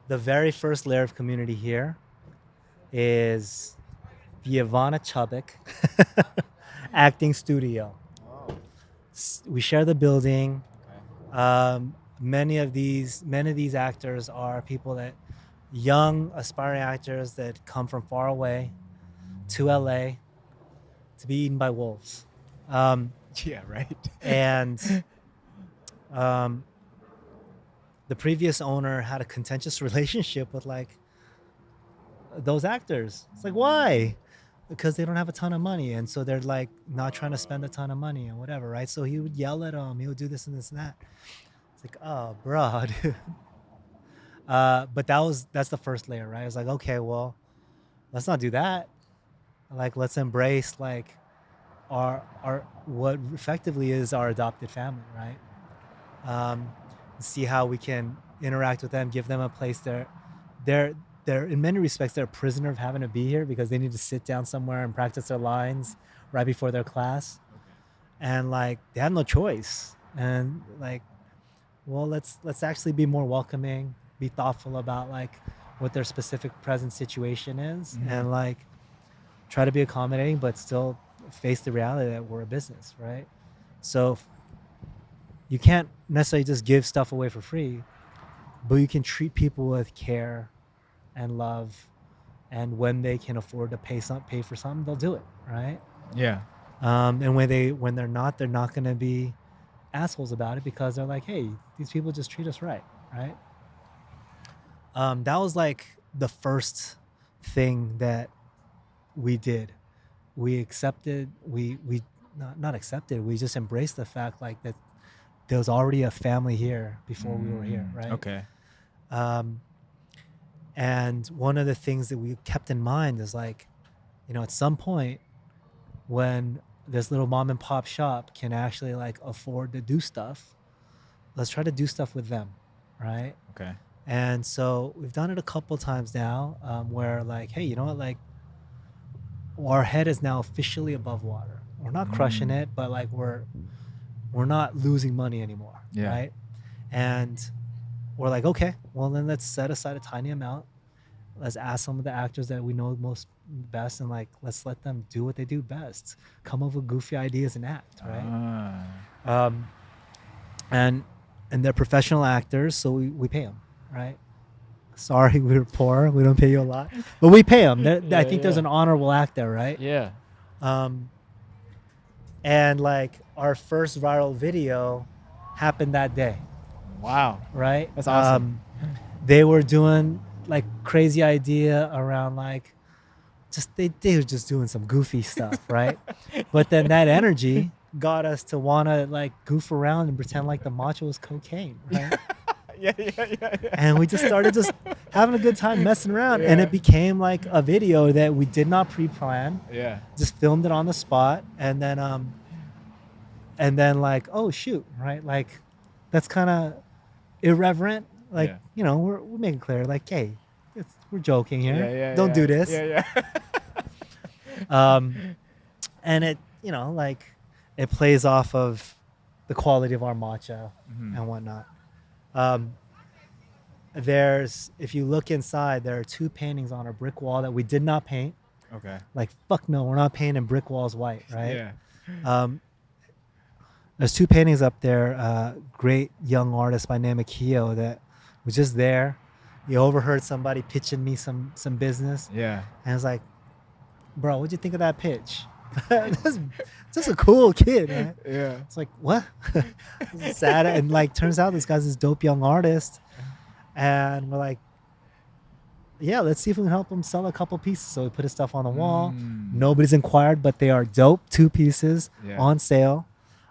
S2: the very first layer of community here is the Ivana Chubbuck acting studio.
S1: Oh.
S2: We share the building. Okay. Many of these actors are people that young aspiring actors that come from far away to LA to be eaten by wolves.
S1: Yeah, right.
S2: And the previous owner had a contentious relationship with like those actors. It's like, why? Because they don't have a ton of money, and so they're like not trying to spend a ton of money and whatever, right? So he would yell at them, he would do this and this and that. It's like, oh, bro, dude. But that's the first layer, right? It's like, okay, well, let's not do that. Like, let's embrace like our what effectively is our adopted family, right? See how we can interact with them, give them a place. They're in many respects they're a prisoner of having to be here because they need to sit down somewhere and practice their lines right before their class. Okay. And like they have no choice. And like, well, let's actually be more welcoming, be thoughtful about like what their specific present situation is, and like try to be accommodating, but still face the reality that we're a business, right? So you can't necessarily just give stuff away for free, but you can treat people with care and love, and when they can afford to pay for something, they'll do it, right?
S1: Yeah.
S2: And when they're not going to be assholes about it because they're like, hey, these people just treat us right? That was like the first thing that we did. We accepted, we not accepted, we just embraced the fact like that there was already a family here before we were here, right?
S1: Okay.
S2: And one of the things that we kept in mind is like, you know, at some point when this little mom and pop shop can actually like afford to do stuff, let's try to do stuff with them, right?
S1: Okay.
S2: And so we've done it a couple times now, where like, hey, you know what, like our head is now officially above water. We're not crushing it, but like we're not losing money anymore, right? And we're like, okay, well then let's set aside a tiny amount. Let's ask some of the actors that we know most best, and like let's let them do what they do best. Come up with goofy ideas and act, right? And they're professional actors, so we pay them, right? Sorry, we were poor. We don't pay you a lot, but we pay them. I think there's an honorable act there, right?
S1: Yeah.
S2: And like our first viral video happened that day.
S1: Wow.
S2: Right?
S1: That's awesome.
S2: They were doing like crazy idea around like just they were just doing some goofy stuff, right? But then that energy got us to want to like goof around and pretend like the matcha was cocaine, right?
S1: Yeah.
S2: And we just started just having a good time messing around, and it became like a video that we did not pre-plan.
S1: Yeah.
S2: Just filmed it on the spot, and then like, oh shoot, right? Like that's kind of irreverent. Like, you know, we're making clear like, hey, we're joking here. Don't do this.
S1: Yeah.
S2: And it, you know, like it plays off of the quality of our matcha and whatnot. If you look inside, there are 2 paintings on a brick wall that we did not paint.
S1: Okay.
S2: Like, fuck no, we're not painting brick walls white, right?
S1: Yeah.
S2: There's 2 paintings up there. Great young artist by name of Keo that was just there. He overheard somebody pitching me some business.
S1: Yeah.
S2: And I was like, bro, what'd you think of that pitch? That's just a cool kid, right?
S1: Yeah.
S2: It's like, what? Sad. And like, turns out this guy's this dope young artist. And we're like, yeah, let's see if we can help him sell a couple pieces. So we put his stuff on the wall. Nobody's inquired, but they are dope. 2 pieces on sale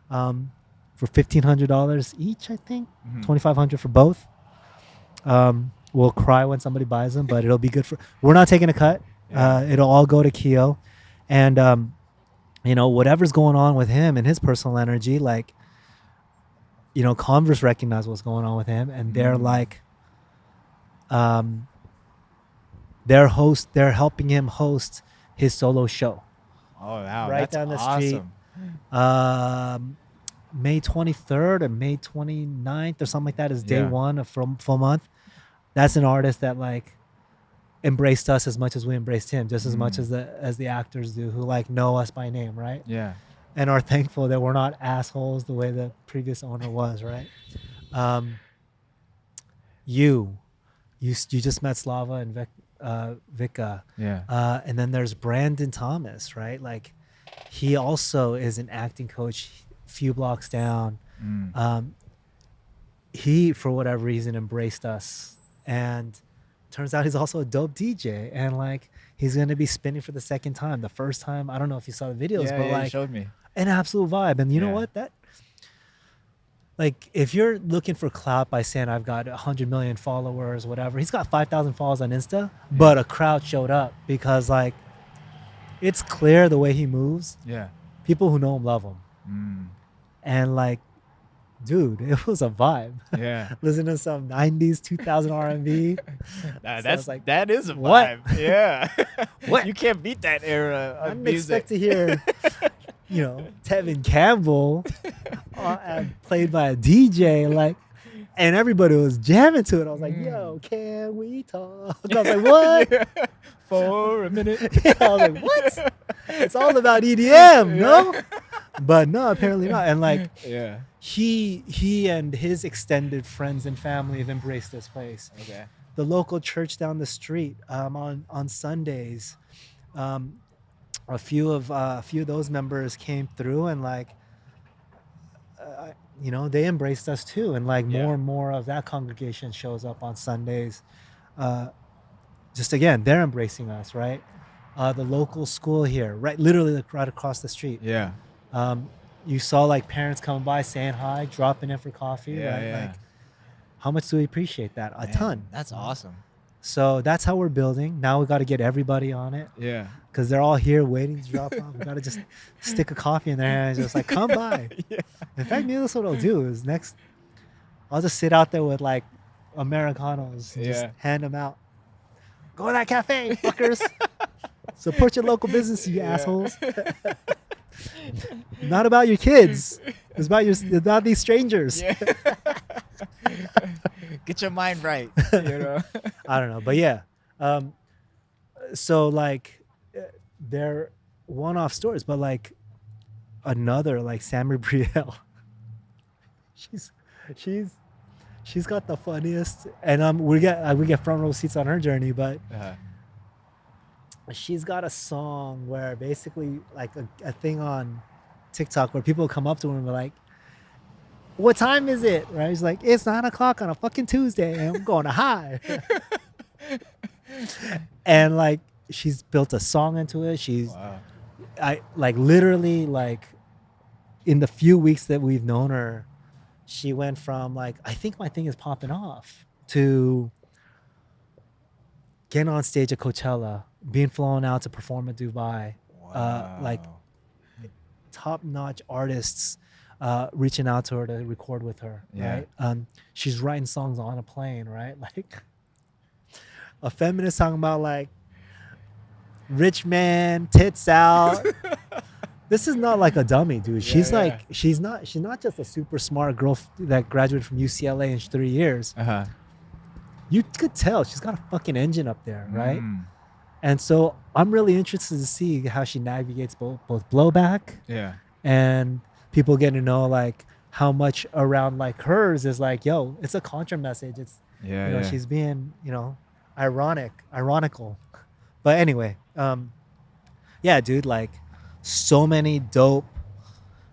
S2: for $1,500 each, I think. $2,500 for both. We'll cry when somebody buys them, but it'll be good for. We're not taking a cut. It'll all go to Keo, and you know, whatever's going on with him and his personal energy, like, you know, Converse recognize what's going on with him, and they're like, they're helping him host his solo show.
S1: Oh wow,
S2: right
S1: that's
S2: down the
S1: awesome.
S2: street. May 23rd or May 29th or something like that is day one of full month. That's an artist that like embraced us as much as we embraced him, just as much as the actors do, who like know us by name, right?
S1: Yeah.
S2: And are thankful that we're not assholes the way the previous owner was, right? You just met Slava and Vika.
S1: Yeah.
S2: And then there's Brandon Thomas, right? Like he also is an acting coach a few blocks down. He, for whatever reason, embraced us. And turns out he's also a dope DJ. And like he's going to be spinning for the second time. The first time, I don't know if you saw the videos, but like
S1: he showed me.
S2: An absolute vibe. And you know what? That like if you're looking for clout by saying I've got 100 million followers, whatever, he's got 5,000 followers on Insta, but a crowd showed up because like it's clear the way he moves.
S1: Yeah.
S2: People who know him love him. And like, dude, it was a vibe.
S1: Yeah.
S2: Listen to some 90s, 2000 R&B.
S1: That is a vibe.
S2: What?
S1: Yeah.
S2: What?
S1: You can't beat that era of
S2: I didn't
S1: music.
S2: expect to hear, Tevin Campbell played by a DJ, like, and everybody was jamming to it. I was like, yo, can we talk? I was like, what?
S1: For a minute.
S2: I was like, what? It's all about EDM, no? But no, apparently not. And like, he and his extended friends and family have embraced this place.
S1: Okay.
S2: The local church down the street on Sundays, a few of those members came through and like, they embraced us too. And like more and more of that congregation shows up on Sundays. Just again, they're embracing us, right? The local school here, right, literally right across the street.
S1: Yeah.
S2: You saw like parents coming by saying hi, dropping in for coffee.
S1: Yeah,
S2: right?
S1: yeah.
S2: Like, how much do we appreciate that? A ton.
S1: That's awesome.
S2: So that's how we're building. Now we got to get everybody on it.
S1: Yeah.
S2: Because they're all here waiting to drop off. We got to just stick a coffee in their hands, just like come by. In fact, maybe that's what I'll do. Is next, I'll just sit out there with like Americanos and just hand them out. Go to that cafe, fuckers. Support your local business, you assholes. Not about your kids. It's about these strangers.
S1: Yeah. Get your mind right.
S2: I don't know, but yeah. So like, they're one-off stories, but like another like Sammy Brielle. She's got the funniest, and we get front row seats on her journey, but. She's got a song where basically like a thing on TikTok where people come up to her and be like, what time is it? Right? She's like, it's 9 o'clock on a fucking Tuesday and I'm going to high. And like, she's built a song into it. I like literally like in the few weeks that we've known her, she went from like, I think my thing is popping off to getting on stage at Coachella, being flown out to perform at Dubai, like top-notch artists reaching out to her to record with her, right? She's writing songs on a plane, right? Like a feminist song about like rich man, tits out. This is not like a dummy, dude. She's not just a super smart girl that graduated from UCLA in 3 years. You could tell she's got a fucking engine up there, right? And so I'm really interested to see how she navigates both blowback and people getting to know like how much around like hers is like, yo, it's a contra message. It's she's being, ironical. But anyway, dude, like so many dope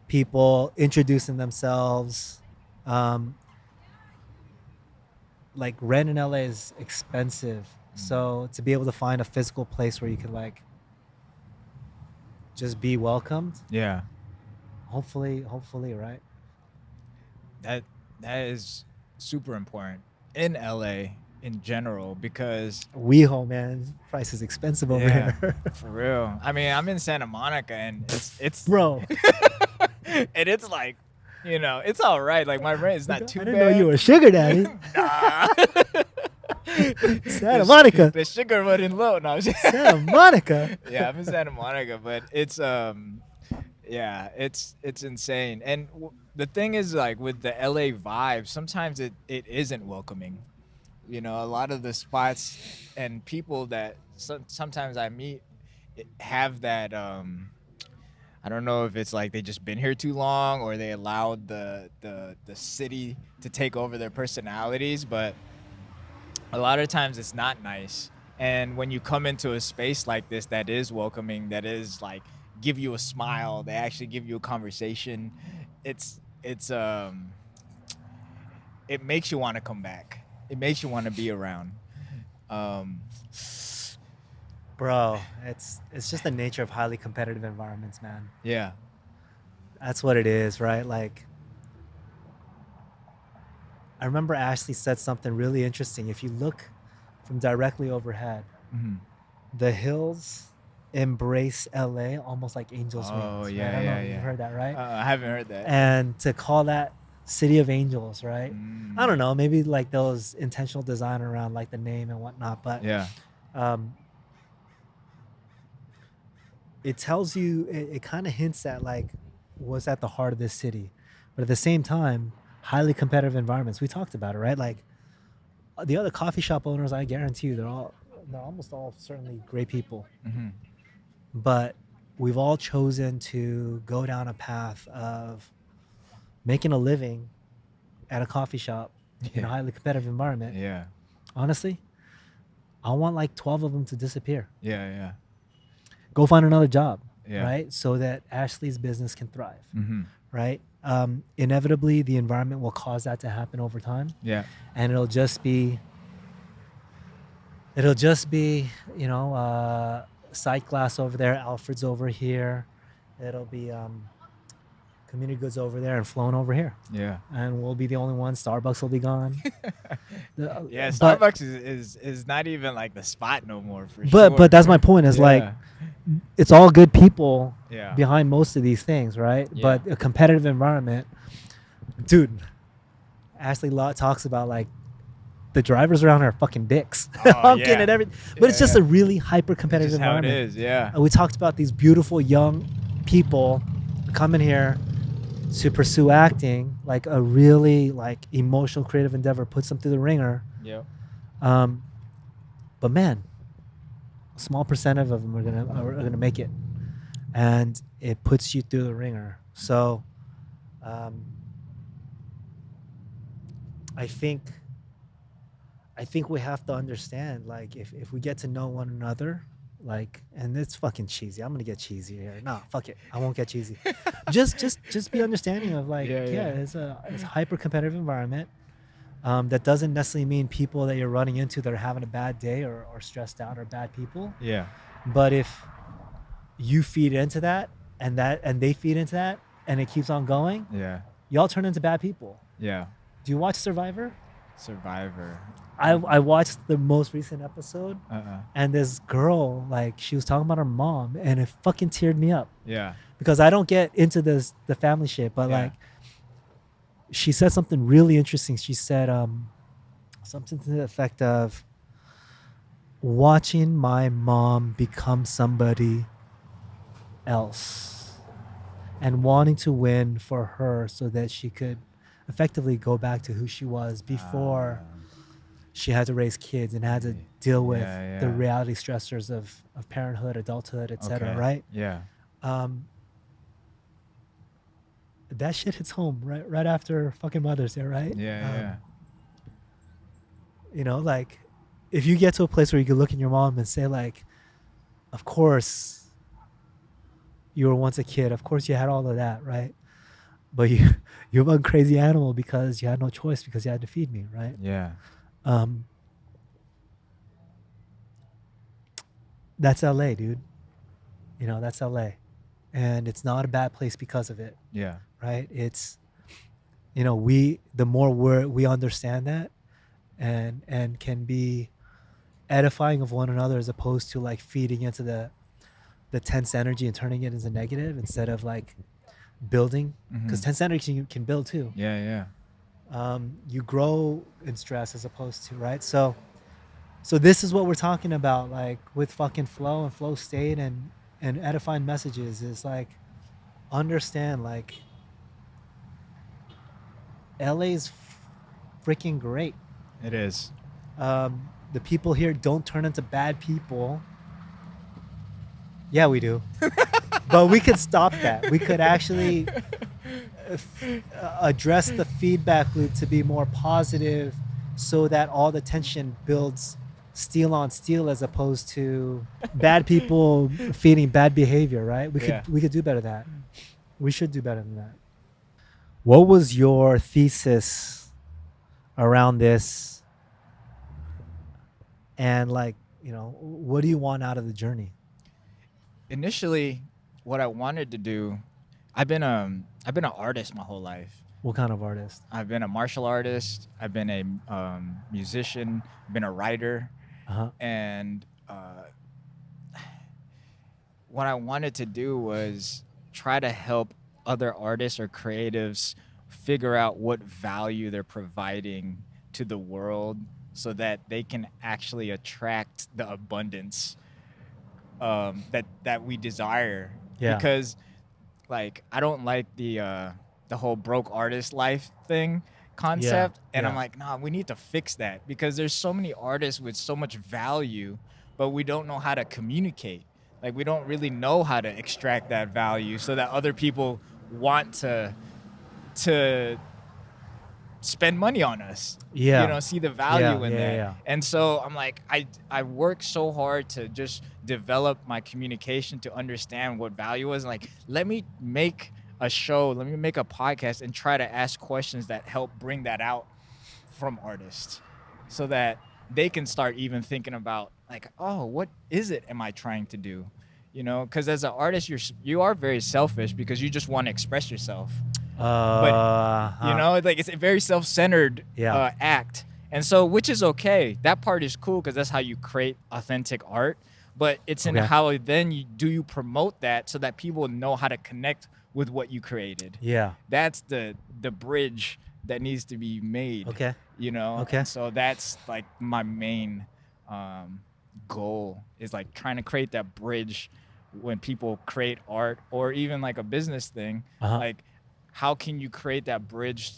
S2: people introducing themselves. Like rent in LA is expensive. So to be able to find a physical place where you can like just be welcomed. Yeah. Hopefully, right?
S1: That is super important in LA in general because
S2: WeHo, man, price is expensive over here.
S1: For real. I mean, I'm in Santa Monica and it's
S2: bro.
S1: And it's like, it's all right. Like my rent is not too bad.
S2: I didn't know you were a sugar daddy.
S1: Nah.
S2: Santa Monica.
S1: The sugar running low. No,
S2: Santa Monica.
S1: Yeah, I'm in Santa Monica, but it's yeah, it's insane. And the thing is, like with the LA vibe, sometimes it isn't welcoming. You know, a lot of the spots and people that sometimes I meet have that. I don't know if it's like they just been here too long or they allowed the city to take over their personalities, but a lot of times it's not nice. And when you come into a space like this that is welcoming, that is like give you a smile, they actually give you a conversation, it's it makes you want to come back. It makes you want to be around.
S2: Bro, it's just the nature of highly competitive environments, man.
S1: Yeah.
S2: That's what it is, right? Like, I remember Ashley said something really interesting. If you look from directly overhead, the hills embrace LA almost like angels' wings.
S1: Oh,
S2: right?
S1: yeah,
S2: I don't know
S1: yeah,
S2: if
S1: yeah.
S2: you've heard that, right?
S1: I haven't heard that.
S2: And to call that City of Angels, right? I don't know, maybe like those intentional design around like the name and whatnot, but
S1: yeah.
S2: It tells you, it kind of hints at like what's at the heart of this city. But at the same time, highly competitive environments. We talked about it, right? Like the other coffee shop owners, I guarantee you, they're almost all certainly great people. But we've all chosen to go down a path of making a living at a coffee shop in a highly competitive environment.
S1: Yeah.
S2: Honestly, I want like 12 of them to disappear.
S1: Yeah, yeah.
S2: Go find another job,
S1: Yeah.
S2: right? So that Ashley's business can thrive, right? Inevitably, the environment will cause that to happen over time.
S1: Yeah.
S2: And it'll just be, you know, Sight Glass over there, Alfred's over here. It'll be Community Goods over there and Flowin over here.
S1: Yeah.
S2: And we'll be the only ones. Starbucks will be gone.
S1: Yeah, Starbucks is not even like the spot no more for
S2: sure. But that's my point is like, it's all good people behind most of these things, right? Yeah. But a competitive environment, dude, Ashley Lott talks about like the drivers around here are fucking dicks. Honking and everything. But it's just a really hyper competitive environment.
S1: How it is, yeah.
S2: We talked about these beautiful young people coming here to pursue acting, like a really like emotional creative endeavor, puts them through the ringer.
S1: Yeah.
S2: But man, a small percentage of them are gonna make it, and it puts you through the ringer. So, I think we have to understand, like, if we get to know one another, like, and it's fucking cheesy. I'm gonna get cheesy here. Nah, fuck it. I won't get cheesy. just be understanding of like, it's a hyper competitive environment. That doesn't necessarily mean people that you're running into that are having a bad day or stressed out are bad people.
S1: Yeah.
S2: But if you feed into that and they feed into that and it keeps on going, y'all turn into bad people.
S1: Yeah.
S2: Do you watch Survivor? I watched the most recent episode, and this girl, like, she was talking about her mom, and it fucking teared me up.
S1: Yeah.
S2: Because I don't get into the family shit, but like, she said something really interesting. She said something to the effect of watching my mom become somebody else and wanting to win for her so that she could effectively go back to who she was before she had to raise kids and had to deal with the reality stressors of parenthood, adulthood, etc. Right?
S1: Yeah.
S2: That shit hits home right after fucking Mother's Day, right?
S1: Yeah.
S2: You know, like, if you get to a place where you can look at your mom and say, like, of course you were once a kid, of course you had all of that, right? But you're one crazy animal because you had no choice because you had to feed me, right?
S1: Yeah.
S2: That's LA, dude. You know, that's LA. And it's not a bad place because of it.
S1: Yeah.
S2: Right? It's, you know, the more we understand that and can be edifying of one another as opposed to like feeding into the tense energy and turning it into negative instead of like building, because tense energy can build too.
S1: Yeah.
S2: You grow in stress as opposed to, right? So So this is what we're talking about, like with fucking flow and flow state and edifying messages is like understand like LA's freaking great.
S1: It is.
S2: The people here don't turn into bad people. Yeah, we do. But we could stop that. We could actually address the feedback loop to be more positive so that all the tension builds steel on steel as opposed to bad people feeding bad behavior, right? We could do better than that. We should do better than that. What was your thesis around this? And like, you know, what do you want out of the journey?
S1: Initially, what I wanted to do, I've been an artist my whole life.
S2: What kind of artist?
S1: I've been a martial artist. I've been a musician. I've been a writer. And what I wanted to do was try to help other artists or creatives figure out what value they're providing to the world so that they can actually attract the abundance that we desire.
S2: Yeah.
S1: Because like I don't like the whole broke artist life thing concept. And I'm like, nah, we need to fix that because there's so many artists with so much value, but we don't know how to communicate. Like we don't really know how to extract that value so that other people want to spend money on us.
S2: Yeah.
S1: You know, see the value in that.
S2: Yeah.
S1: And so I'm like, I work so hard to just develop my communication to understand what value is. Like, let me make a show, let me make a podcast and try to ask questions that help bring that out from artists so that they can start even thinking about like, oh, what is it am I trying to do? You know, because as an artist, you are very selfish because you just want to express yourself. But you know, like it's a very self-centered act, and so which is okay. That part is cool because that's how you create authentic art. But it's in how then you promote that so that people know how to connect with what you created.
S2: Yeah,
S1: that's the bridge that needs to be made.
S2: Okay,
S1: you know.
S2: Okay,
S1: and so that's like my main goal is like trying to create that bridge when people create art or even like a business thing. Like, how can you create that bridge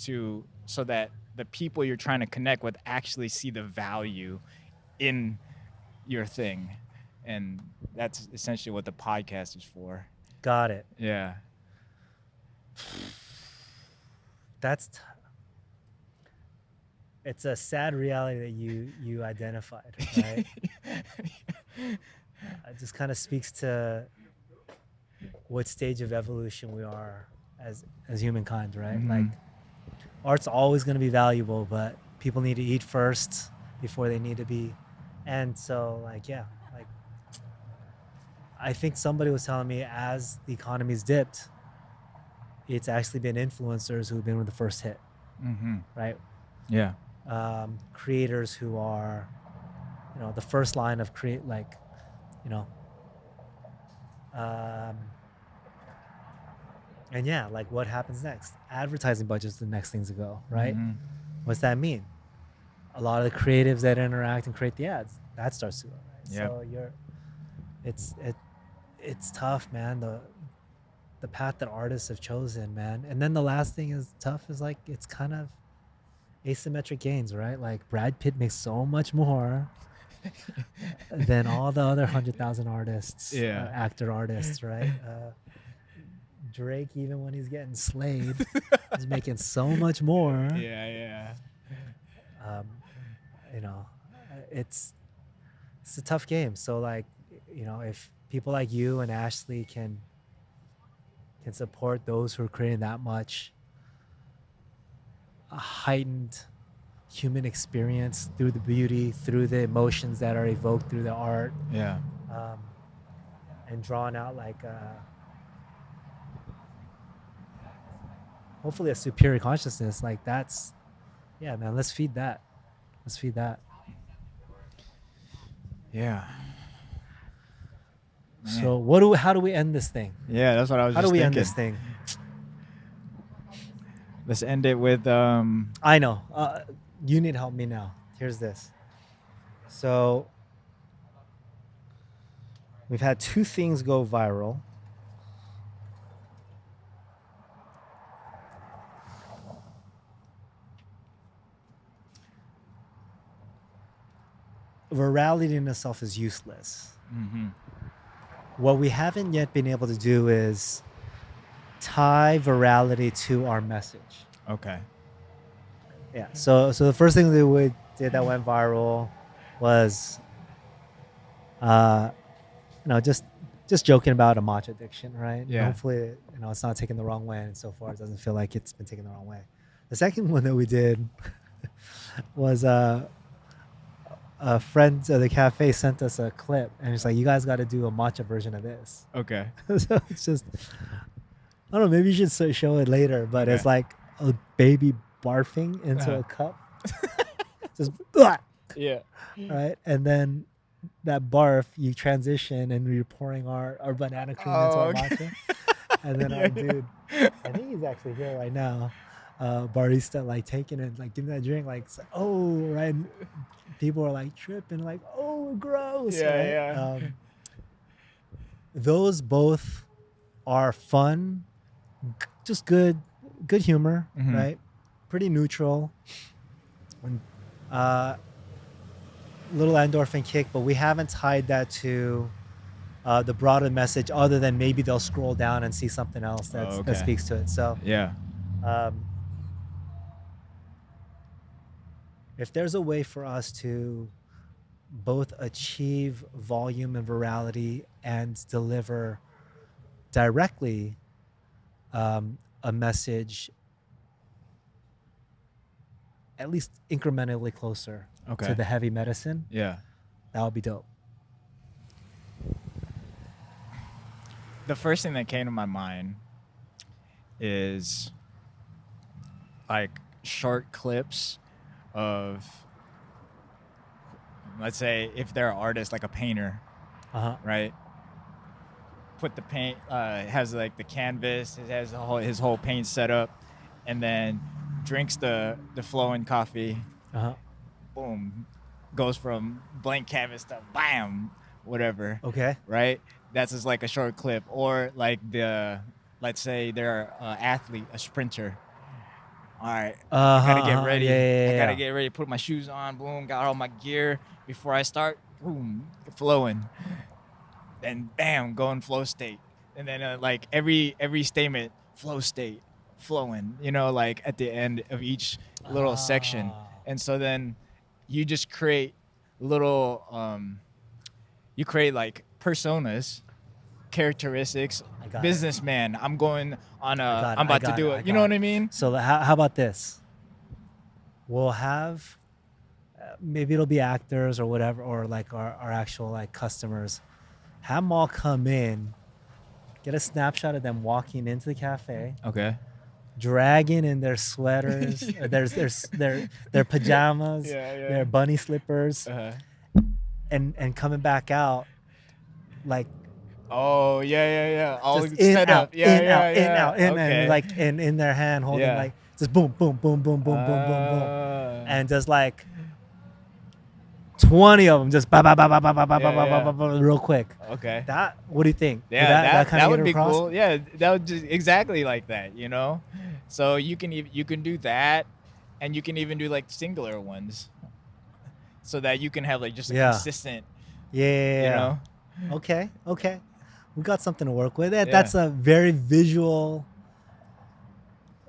S1: so that the people you're trying to connect with actually see the value in your thing? And that's essentially what the podcast is for.
S2: Got it.
S1: Yeah.
S2: It's a sad reality that you identified, right? It just kind of speaks to what stage of evolution we are as humankind, right? Like, art's always going to be valuable, but people need to eat first before they need to be. And so, like, yeah, like, I think somebody was telling me as the economy's dipped, it's actually been influencers who've been with the first hit, right?
S1: Yeah.
S2: Creators who are, you know, the first line of create, like, you know, and yeah, like what happens next? Advertising budget's the next thing to go, right? What's that mean? A lot of the creatives that interact and create the ads, that starts to go, right? So it's tough, man. The path that artists have chosen, man. And then the last thing is tough is like it's kind of asymmetric gains, right? Like Brad Pitt makes so much more than all the other 100,000 artists, actor artists, right? Drake, even when he's getting slayed, is making so much more.
S1: Yeah.
S2: You know, it's a tough game. So like, you know, if people like you and Ashley can support those who are creating that much a heightened human experience through the beauty, through the emotions that are evoked through the art, and drawn out like hopefully a superior consciousness, like that's, yeah, man, let's feed that.
S1: Yeah.
S2: So how do we end this thing?
S1: Yeah, that's what I was
S2: how
S1: just
S2: do we
S1: thinking.
S2: end this thing?
S1: Let's end it with
S2: I know. You need help me now. Here's this. So we've had 2 things go viral. Virality in itself is useless.
S1: Mm-hmm.
S2: What we haven't yet been able to do is tie virality to our message.
S1: Okay.
S2: Yeah. So the first thing that we did that went viral was, just joking about a matcha addiction, right?
S1: Yeah.
S2: And hopefully, it's not taken the wrong way, and so far it doesn't feel like it's been taken the wrong way. The second one that we did was a friend of the cafe sent us a clip, and it's like, you guys got to do a matcha version of this.
S1: Okay.
S2: So it's just, I don't know, maybe you should show it later, but it's like a baby barfing into a cup. Just,
S1: yeah.
S2: right? And then that barf, you transition and you're pouring our banana cream into our matcha. And then our dude, I think he's actually here right now, barista, like taking it, like giving that drink, like, oh, right. And people are like tripping, like, oh, gross.
S1: Yeah,
S2: right?
S1: yeah.
S2: Those both are fun, just good humor, right? Pretty neutral. And, little endorphin kick, but we haven't tied that to the broader message, other than maybe they'll scroll down and see something else that speaks to it. So
S1: yeah,
S2: if there's a way for us to both achieve volume and virality and deliver directly a message at least incrementally closer to the heavy medicine, that would be dope.
S1: The first thing that came to my mind is like short clips of, let's say, if they're an artist, like a painter, right? Put the paint, it has like the canvas, it has his whole paint set up, and then drinks the Flowin Coffee. Boom, goes from blank canvas to bam, whatever.
S2: Okay.
S1: Right? That's just like a short clip. Or like let's say they're an athlete, a sprinter. All right, I gotta get ready. I gotta get ready, put my shoes on, boom, got all my gear. Before I start, boom, flowing. Then bam, go in flow state. And then like every statement, flow state, flowing, like at the end of each little section. And so then you just create little, you create like personas, characteristics. Businessman, I'm going on I'm about to do it. You know what I mean?
S2: So how about this? We'll have, maybe it'll be actors or whatever, or like our actual like customers. Have them all come in, get a snapshot of them walking into the cafe.
S1: Okay.
S2: Dragging in their sweaters, their pajamas, their bunny slippers, and coming back out like,
S1: oh yeah, all
S2: just
S1: set up,
S2: in out, and like in their hand holding like just boom, boom, boom, boom, boom, boom, boom, boom, and just like 20 of them just real quick.
S1: Okay.
S2: What do you think?
S1: Yeah, that would be cool. Yeah, that would just exactly like that, So you can do that, and you can even do like singular ones, so that you can have like just a consistent.
S2: Okay. We got something to work with. That's a very visual,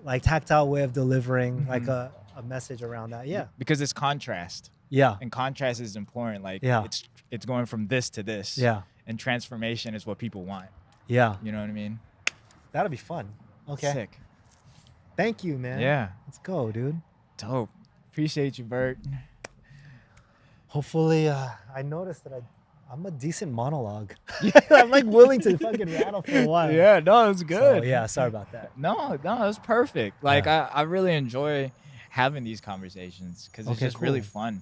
S2: like tactile way of delivering like a message around that. Yeah.
S1: Because it's contrast.
S2: Yeah.
S1: And contrast is important. Like it's going from this to this.
S2: Yeah.
S1: And transformation is what people want.
S2: Yeah.
S1: You know what I mean?
S2: That'll be fun. Okay.
S1: Sick.
S2: Thank you, man.
S1: Yeah.
S2: Let's go, dude.
S1: Dope. Appreciate you, Bert.
S2: Hopefully, I noticed that I'm a decent monologue. I'm like willing to fucking rattle for a while.
S1: Yeah, no, it's good.
S2: So, yeah, sorry about that.
S1: No, it's perfect. Like I really enjoy having these conversations because it's just really fun.